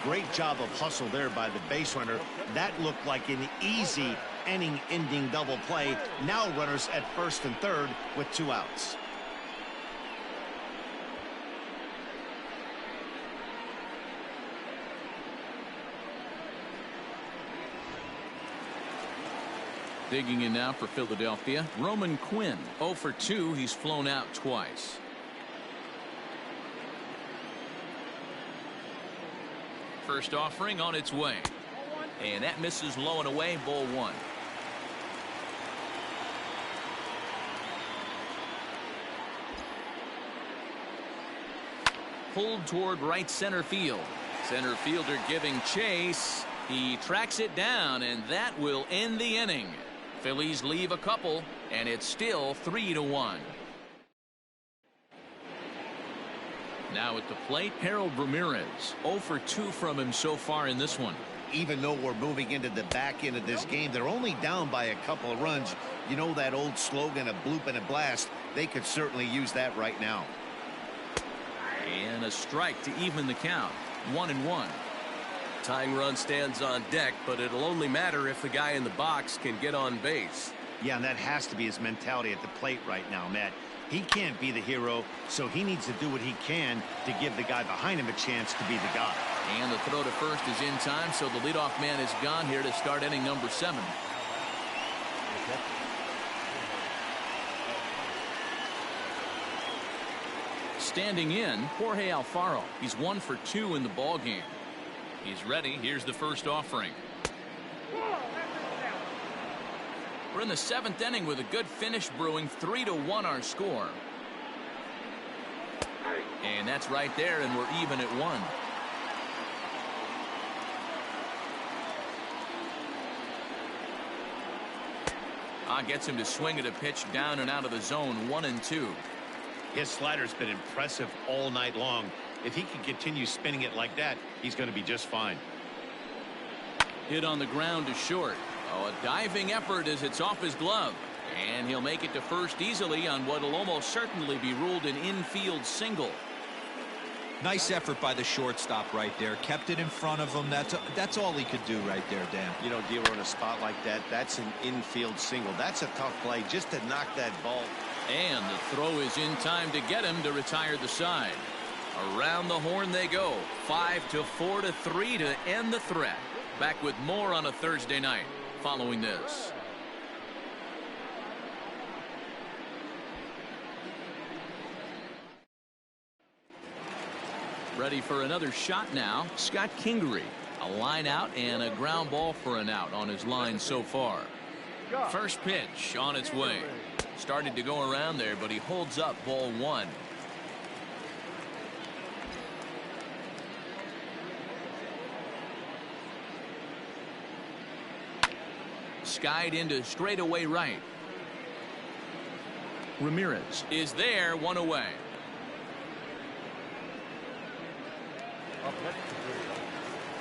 Great job of hustle there by the base runner. That looked like an easy inning-ending double play. Now runners at first and third with 2 outs. Digging in now for Philadelphia, Roman Quinn. 0 for 2. He's flown out twice. First offering on its way. And that misses low and away. Ball 1. Pulled toward right center field. Center fielder giving chase. He tracks it down, and that will end the inning. Phillies leave a couple, and it's still 3-1. Now at the plate, Harold Ramirez. 0 for 2 from him so far in this one. Even though we're moving into the back end of this game, they're only down by a couple of runs. You know that old slogan, a bloop and a blast? They could certainly use that right now. And a strike to even the count. 1-1. Tying run stands on deck, but it'll only matter if the guy in the box can get on base. Yeah, and that has to be his mentality at the plate right now, Matt. He can't be the hero, so he needs to do what he can to give the guy behind him a chance to be the guy. And the throw to first is in time, so the leadoff man is gone here to start inning number 7. Standing in, Jorge Alfaro. He's 1 for 2 in the ball game. He's ready. Here's the first offering. We're in the 7th inning with a good finish brewing. 3-1 our score. And that's right there, and we're even at 1. Gets him to swing at a pitch down and out of the zone. 1-2. His slider's been impressive all night long. If he can continue spinning it like that, he's going to be just fine. Hit on the ground to short. Oh, a diving effort as it's off his glove. And he'll make it to first easily on what will almost certainly be ruled an infield single. Nice effort by the shortstop right there. Kept it in front of him. That's all he could do right there, Dan. You know, Dealer, in a spot like that, that's an infield single. That's a tough play just to knock that ball. And the throw is in time to get him to retire the side. Around the horn they go. 5-4 to 3 to end the threat. Back with more on a Thursday night following this. Ready for another shot now. Scott Kingery. A line out and a ground ball for an out on his line so far. First pitch on its way. Started to go around there, but he holds up ball one. Skied into straightaway right. Ramirez is there, one away.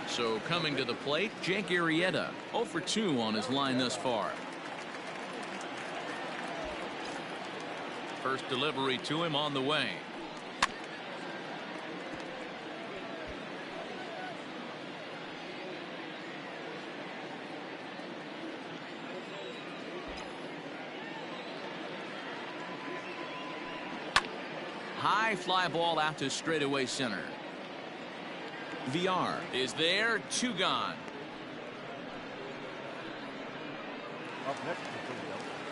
So coming to the plate, Jake Arrieta, 0 for 2 on his line thus far. First delivery to him on the way. High fly ball out to straightaway center. VR is there, 2 gone.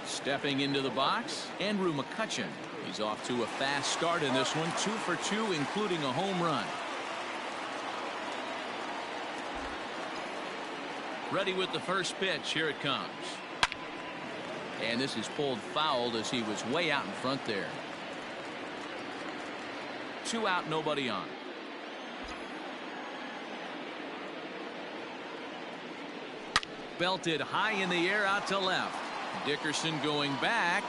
Stepping into the box, Andrew Mccutchen. He's off to a fast start in this one, 2 for 2, including a home run. Ready with the first pitch. Here it comes. And this is pulled foul as he was way out in front there. 2 out, nobody on. Belted high in the air out to left. Dickerson going back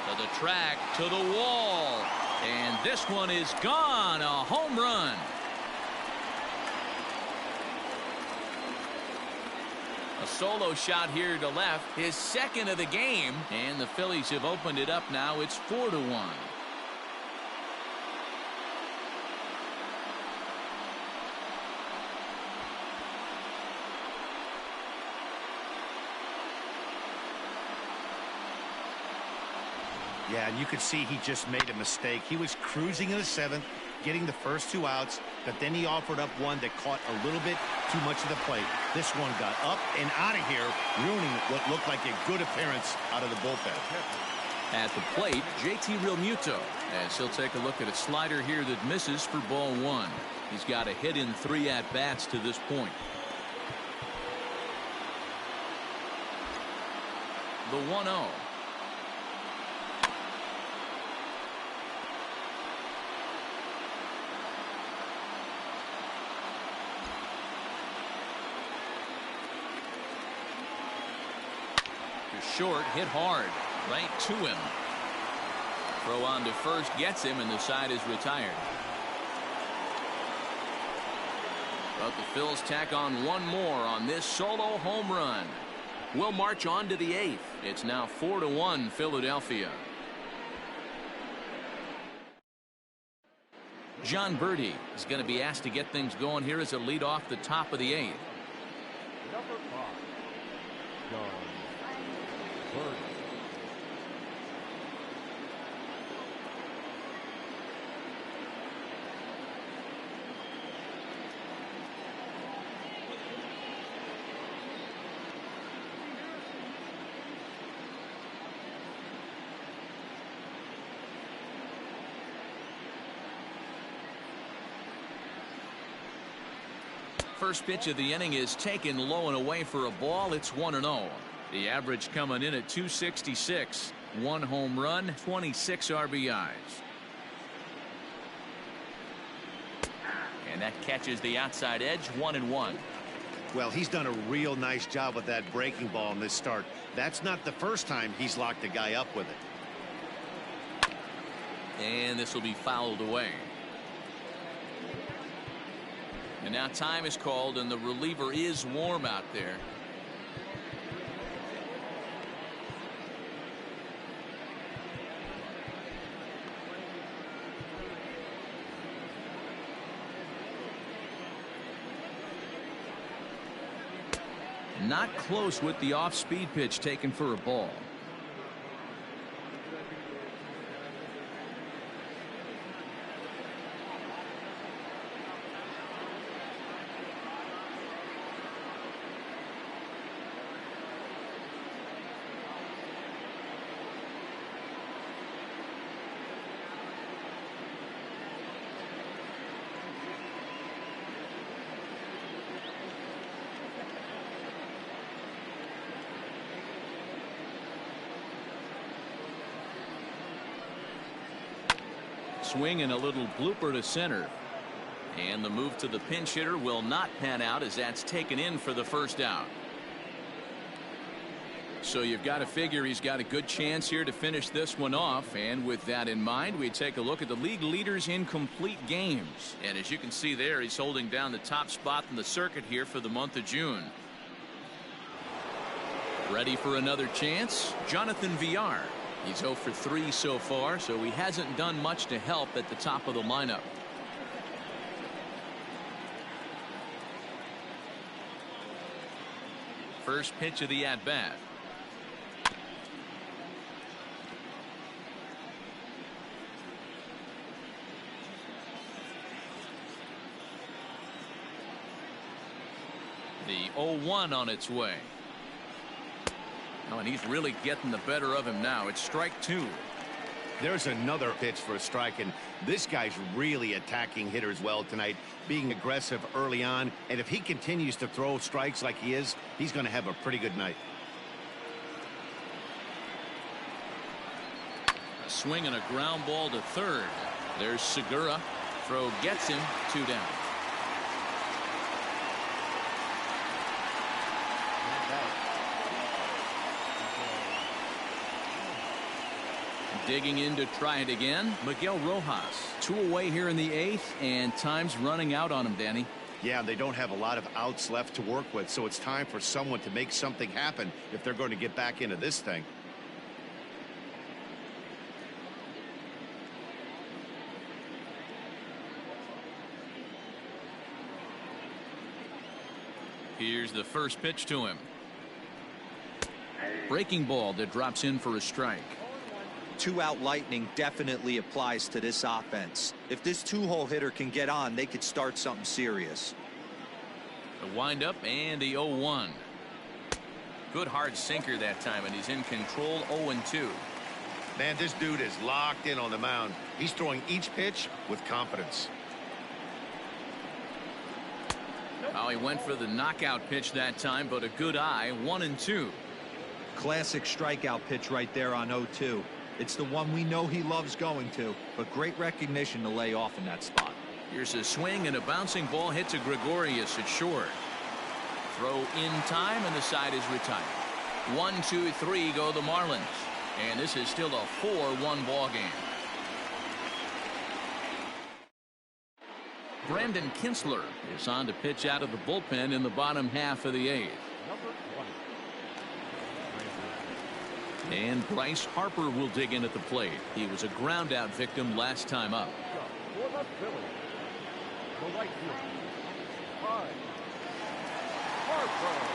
to the track, to the wall. And this one is gone. A home run. A solo shot here to left, his second of the game. And the Phillies have opened it up now. It's 4-1. Yeah, and you could see he just made a mistake. He was cruising in the 7th, getting the first 2 outs, but then he offered up one that caught a little bit too much of the plate. This one got up and out of here, ruining what looked like a good appearance out of the bullpen. At the plate, JT Realmuto, as he'll take a look at a slider here that misses for ball 1. He's got a hit in 3 at-bats to this point. The 1-0. Short, hit hard, right to him. Throw on to first gets him, and the side is retired. But the Phils tack on one more on this solo home run. We'll march on to the 8th. It's now 4-1 Philadelphia. John Birdie is going to be asked to get things going here as a lead off the top of the 8th. Number 5, John Birdie. First pitch of the inning is taken low and away for a ball. It's 1-0. The average coming in at 266. 1 home run, 26 RBIs. And that catches the outside edge. 1-1. Well, he's done a real nice job with that breaking ball in this start. That's not the first time he's locked a guy up with it. And this will be fouled away. And now time is called, and the reliever is warm out there. Not close with the off-speed pitch taken for a ball. Swing and a little blooper to center. And the move to the pinch hitter will not pan out as that's taken in for the first out. So you've got to figure he's got a good chance here to finish this one off. And with that in mind, we take a look at the league leaders in complete games. And as you can see there, he's holding down the top spot in the circuit here for the month of June. Ready for another chance? Jonathan Villar. He's 0 for 3 so far, so he hasn't done much to help at the top of the lineup. First pitch of the at-bat. The 0-1 on its way. Oh, and he's really getting the better of him now. It's strike 2. There's another pitch for a strike, and this guy's really attacking hitters well tonight, being aggressive early on. And if he continues to throw strikes like he is, he's going to have a pretty good night. A swing and a ground ball to third. There's Segura. Throw gets him. 2 down. Digging in to try it again, Miguel Rojas. 2 away here in the 8th, and time's running out on him, Danny. Yeah, they don't have a lot of outs left to work with, so it's time for someone to make something happen if they're going to get back into this thing. Here's the first pitch to him. Breaking ball that drops in for a strike. 2-out lightning definitely applies to this offense. If this 2-hole hitter can get on, they could start something serious. The windup and the 0-1. Good hard sinker that time, and he's in control. 0-2. Man, this dude is locked in on the mound. He's throwing each pitch with confidence. Oh, he went for the knockout pitch that time, but a good eye. 1-2. Classic strikeout pitch right there on 0-2. It's the one we know he loves going to, but great recognition to lay off in that spot. Here's a swing and a bouncing ball hit to Gregorius at short. Throw in time, and the side is retired. 1, 2, 3 go the Marlins. And this is still a 4-1 ball game. Brandon Kinsler is on to pitch out of the bullpen in the bottom half of the 8th. And Bryce Harper will dig in at the plate. He was a ground out victim last time up. For the Phillies, the right fielder, Bryce Harper.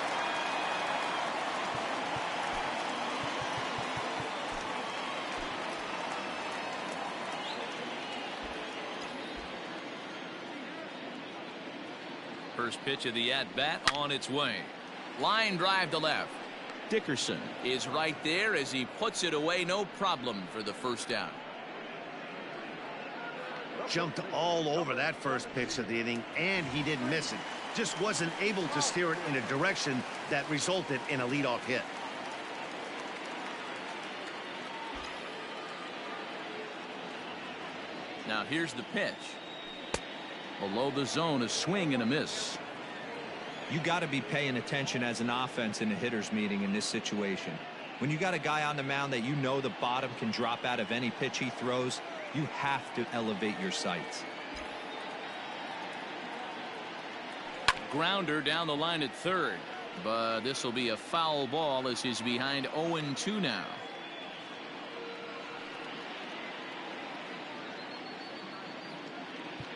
First pitch of the at-bat on its way. Line drive to left. Dickerson is right there as he puts it away. No problem for the first down. Jumped all over that first pitch of the inning, and he didn't miss it. Just wasn't able to steer it in a direction that resulted in a leadoff hit. Now here's the pitch. Below the zone, a swing and a miss. You got to be paying attention as an offense in a hitter's meeting in this situation. When you got a guy on the mound that you know the bottom can drop out of any pitch he throws, you have to elevate your sights. Grounder down the line at third, but this will be a foul ball as he's behind 0-2 now.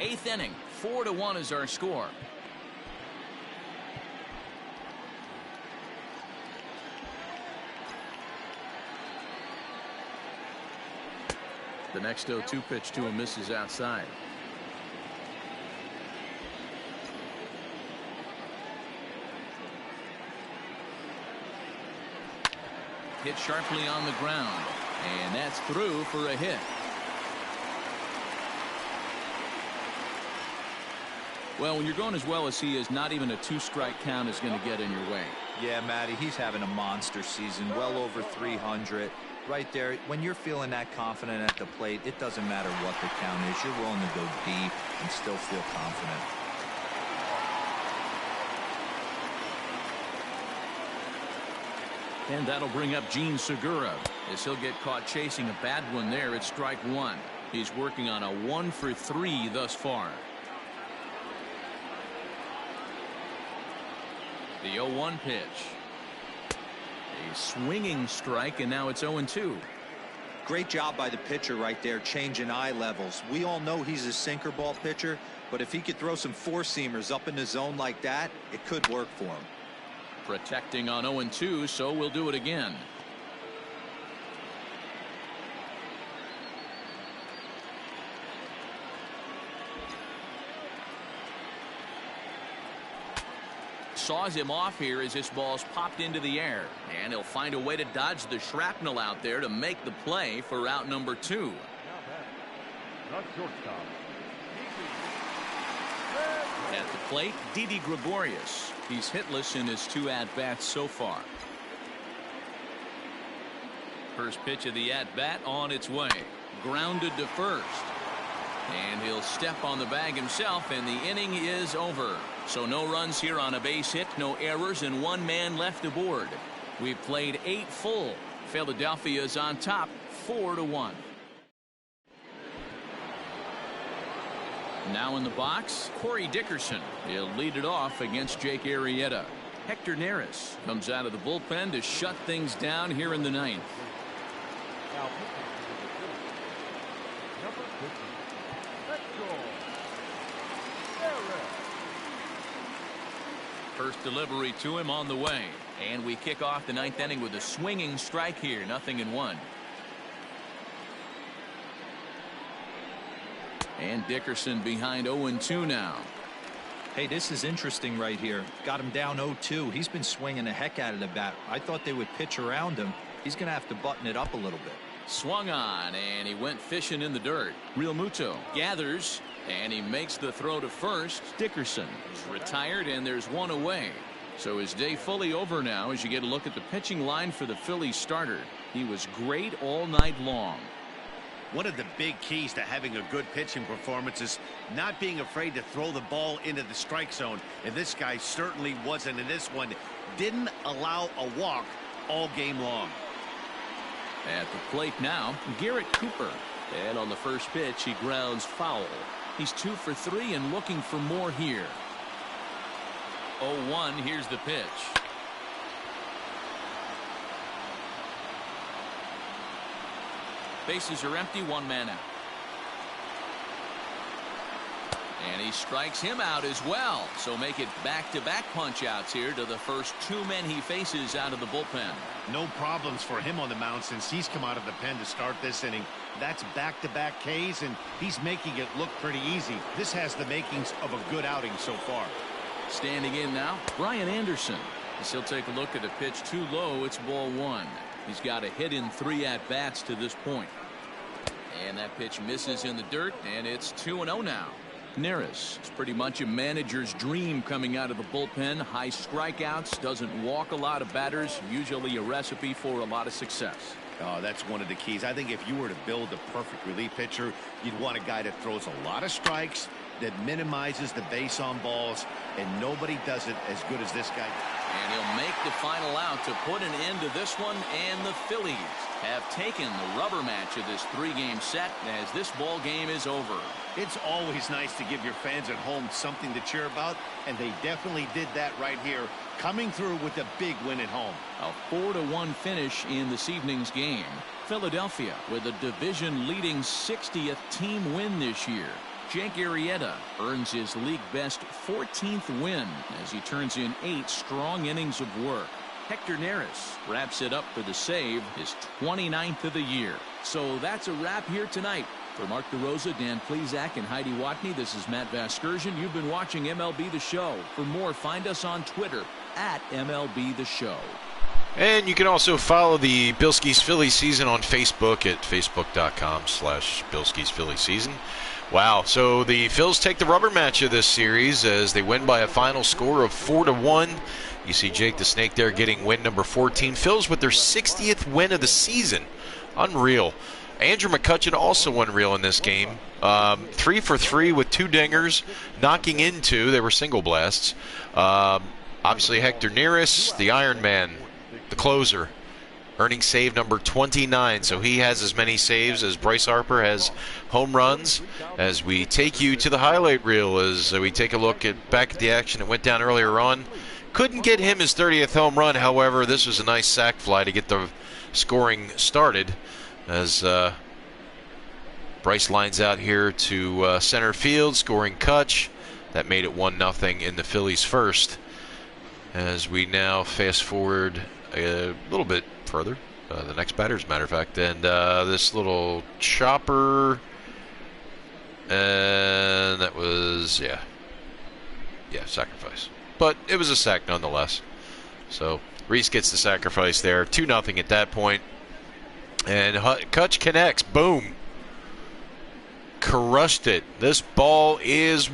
Eighth inning, 4-1 is our score. The next 0-2 pitch to him misses outside. Hit sharply on the ground, and that's through for a hit. Well, when you're going as well as he is, not even a 2-strike count is going to get in your way. Yeah, Matty, he's having a monster season, well over 300. Right there, when you're feeling that confident at the plate, it doesn't matter what the count is. You're willing to go deep and still feel confident. And that'll bring up Gene Segura as he'll get caught chasing a bad one there at strike one. He's working on a 1-for-3 thus far. The 0-1 pitch. A swinging strike, and now it's 0-2. Great job by the pitcher right there, changing eye levels. We all know he's a sinker ball pitcher, but if he could throw some four-seamers up in the zone like that, it could work for him. Protecting on 0-2, so we'll do it again. Saws him off here as this ball's popped into the air, and he'll find a way to dodge the shrapnel out there to make the play for out number 2. At the plate, Didi Gregorius. He's hitless in his 2 at-bats so far. First pitch of the at-bat on its way. Grounded to first. And he'll step on the bag himself, and the inning is over. So no runs here on a base hit, no errors, and 1 man left aboard. We've played 8 full. Philadelphia's on top, 4-1. Now in the box, Cory Dickerson. He'll lead it off against Jake Arrieta. Hector Neris comes out of the bullpen to shut things down here in the 9th. Now pitching for the Phillies, number 50, First delivery to him on the way. And we kick off the 9th inning with a swinging strike here, 0-1. And Dickerson behind 0-2 now. Hey, this is interesting right here. Got him down 0-2. He's been swinging the heck out of the bat. I thought they would pitch around him. He's going to have to button it up a little bit. Swung on, and he went fishing in the dirt. Real Muto gathers, and he makes the throw to first. Dickerson is retired, and there's 1 away. So his day fully over now as you get a look at the pitching line for the Phillies starter. He was great all night long. One of the big keys to having a good pitching performance is not being afraid to throw the ball into the strike zone. And this guy certainly wasn't in this one. Didn't allow a walk all game long. At the plate now, Garrett Cooper. And on the first pitch, he grounds foul. He's 2 for 3 and looking for more here. 0-1, here's the pitch. Bases are empty, 1 man out. And he strikes him out as well. So make it back-to-back punch-outs here to the first 2 men he faces out of the bullpen. No problems for him on the mound since he's come out of the pen to start this inning. That's back-to-back Ks, and he's making it look pretty easy. This has the makings of a good outing so far. Standing in now, Brian Anderson. As he'll take a look at a pitch too low, it's ball 1. He's got a hit in 3 at-bats to this point. And that pitch misses in the dirt, and it's 2-0 now. Neris, it's pretty much a manager's dream coming out of the bullpen. High strikeouts, doesn't walk a lot of batters, usually a recipe for a lot of success. Oh, that's one of the keys. I think if you were to build a perfect relief pitcher, you'd want a guy that throws a lot of strikes that minimizes the base on balls, and nobody does it as good as this guy. And he'll make the final out to put an end to this one, and the Phillies have taken the rubber match of this 3-game set as this ball game is over. It's always nice to give your fans at home something to cheer about, and they definitely did that right here, coming through with a big win at home. A 4-1 finish in this evening's game. Philadelphia with a division-leading 60th team win this year. Jake Arrieta earns his league-best 14th win as he turns in 8 strong innings of work. Hector Neris wraps it up for the save, his 29th of the year. So that's a wrap here tonight. For Mark DeRosa, Dan Plesac, and Heidi Watney, this is Matt Vasgersian. You've been watching MLB The Show. For more, find us on Twitter at MLB The Show. And you can also follow the Bilskie's Philly season on Facebook at facebook.com/Bilskie's Philly season. Wow, so the Phils take the rubber match of this series as they win by a final score of 4-1. You see Jake the Snake there getting win number 14. Phils with their 60th win of the season. Unreal. Andrew Mccutchen also unreal in this game. 3 for 3 with 2 dingers, knocking in 2. They were single blasts. Obviously Hector Neris, the Iron Man, the closer, earning save number 29. So he has as many saves as Bryce Harper has home runs. As we take you to the highlight reel, as we take a look back at the action that went down earlier on. Couldn't get him his 30th home run. However, this was a nice sac fly to get the scoring started as Bryce lines out here to center field, scoring Kutch. That made it 1-0 in the Phillies' first. As we now fast forward a little bit further, the next batter, as a matter of fact, and this little chopper, and that was, yeah, sacrifice. But it was a sack nonetheless. So Reese gets the sacrifice there, 2-0 at that point. And Kutch connects, boom. Crushed it. This ball is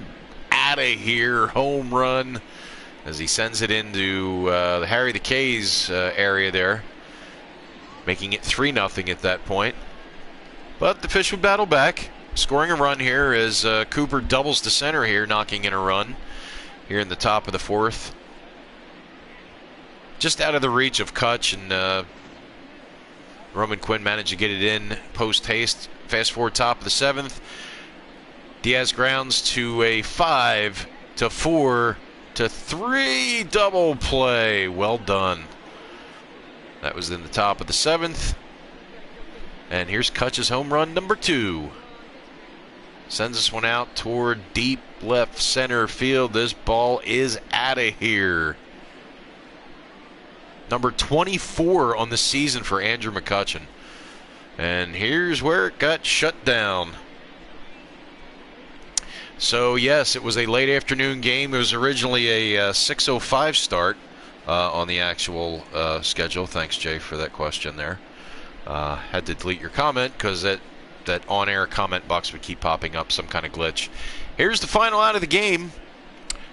out of here, home run, as he sends it into the Harry the K's area there, making it 3-0 at that point. But the Fish would battle back, scoring a run here as Cooper doubles to center here, knocking in a run here in the top of the 4th. Just out of the reach of Kutch, and Roman Quinn managed to get it in post-haste. Fast forward top of the 7th. Diaz grounds to a 5-4 to 3 double play. Well done. That was in the top of the 7th. And here's Kutch's home run number 2. Sends this one out toward deep left center field. This ball is out of here. Number 24 on the season for Andrew Mccutchen. And here's where it got shut down. So, yes, it was a late afternoon game. It was originally a 6:05 start on the actual schedule. Thanks, Jay, for that question there. Had to delete your comment because that on-air comment box would keep popping up, some kind of glitch. Here's the final out of the game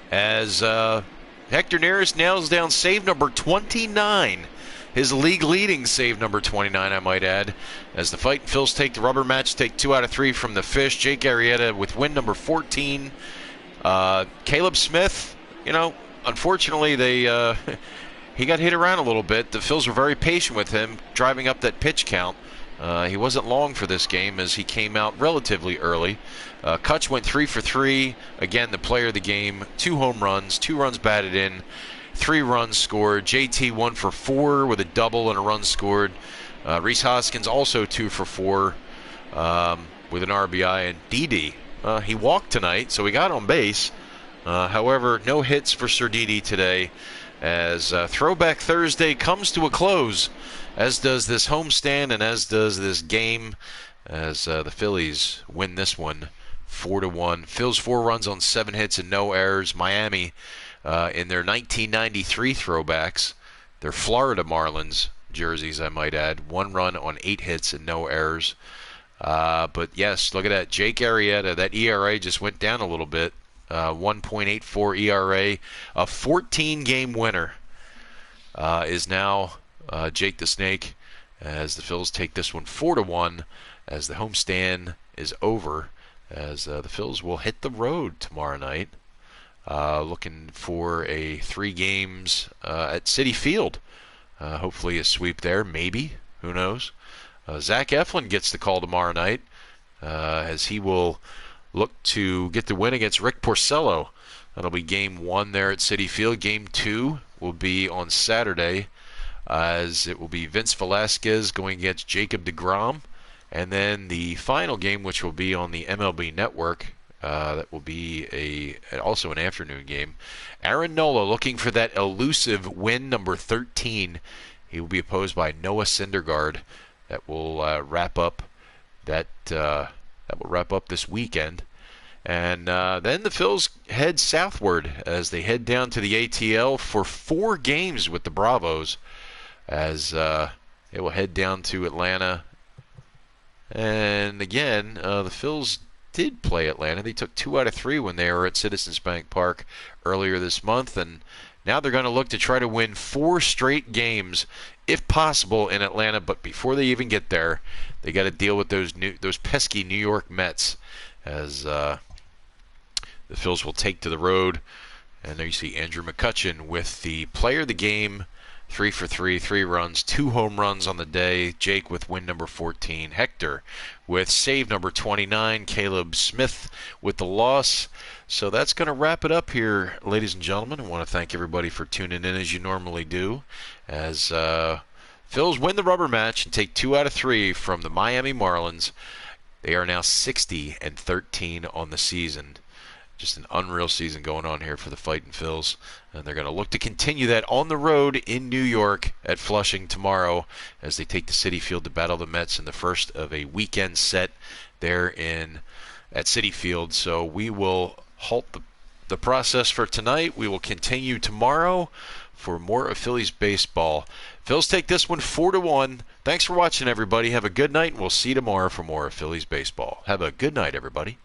as Hector Neris nails down save number 29. His league-leading save number 29, I might add. As the Fightin' Phils take the rubber match, take 2 out of 3 from the Fish. Jake Arrieta with win number 14. Caleb Smith, unfortunately, he got hit around a little bit. The Phils were very patient with him, driving up that pitch count. He wasn't long for this game as he came out relatively early. Kutch went 3 for 3. Again, the player of the game. 2 home runs, 2 runs batted in, 3 runs scored. JT 1 for 4 with a double and a run scored. Rhys Hoskins also 2 for 4 with an RBI. And Didi, he walked tonight, so he got on base. However, no hits for Sir Didi today as Throwback Thursday comes to a close, as does this homestand and as does this game, as the Phillies win this one 4-1. Phils 4 runs on 7 hits and no errors. Miami in their 1993 throwbacks, their Florida Marlins jerseys, I might add, 1 run on 8 hits and no errors. But yes, look at that. Jake Arrieta, that ERA just went down a little bit. 1.84 ERA. A 14-game winner is now Jake the Snake, as the Phils take this one 4-1 as the homestand is over. as the Phils will hit the road tomorrow night, looking for a 3 games at Citi Field. Hopefully a sweep there, maybe. Who knows? Zach Eflin gets the call tomorrow night, as he will look to get the win against Rick Porcello. That'll be game 1 there at Citi Field. Game 2 will be on Saturday, as it will be Vince Velasquez going against Jacob deGrom. And then the final game, which will be on the MLB Network, that will be also an afternoon game. Aaron Nola looking for that elusive win number 13. He will be opposed by Noah Syndergaard. That will wrap up this weekend. And then the Phils head southward as they head down to the ATL for 4 games with the Bravos, as they will head down to Atlanta. And again, the Phils did play Atlanta. They took 2 out of 3 when they were at Citizens Bank Park earlier this month, and now they're going to look to try to win 4 straight games, if possible, in Atlanta. But before they even get there, they got to deal with those pesky New York Mets, as the Phils will take to the road. And there you see Andrew McCutchen with the player of the game, 3 for 3, 3 runs, 2 home runs on the day. Jake with win number 14. Hector with save number 29. Caleb Smith with the loss. So that's going to wrap it up here, ladies and gentlemen. I want to thank everybody for tuning in as you normally do, as Phils win the rubber match and take 2 out of 3 from the Miami Marlins. They are now 60-13 on the season. Just an unreal season going on here for the Fightin' Phils. And they're going to look to continue that on the road in New York at Flushing tomorrow, as they take the Citi Field to battle the Mets in the first of a weekend set there at Citi Field. So we will halt the process for tonight. We will continue tomorrow for more of Phillies baseball. Phils take this one 4-1. Thanks for watching, everybody. Have a good night, and we'll see you tomorrow for more of Phillies baseball. Have a good night, everybody.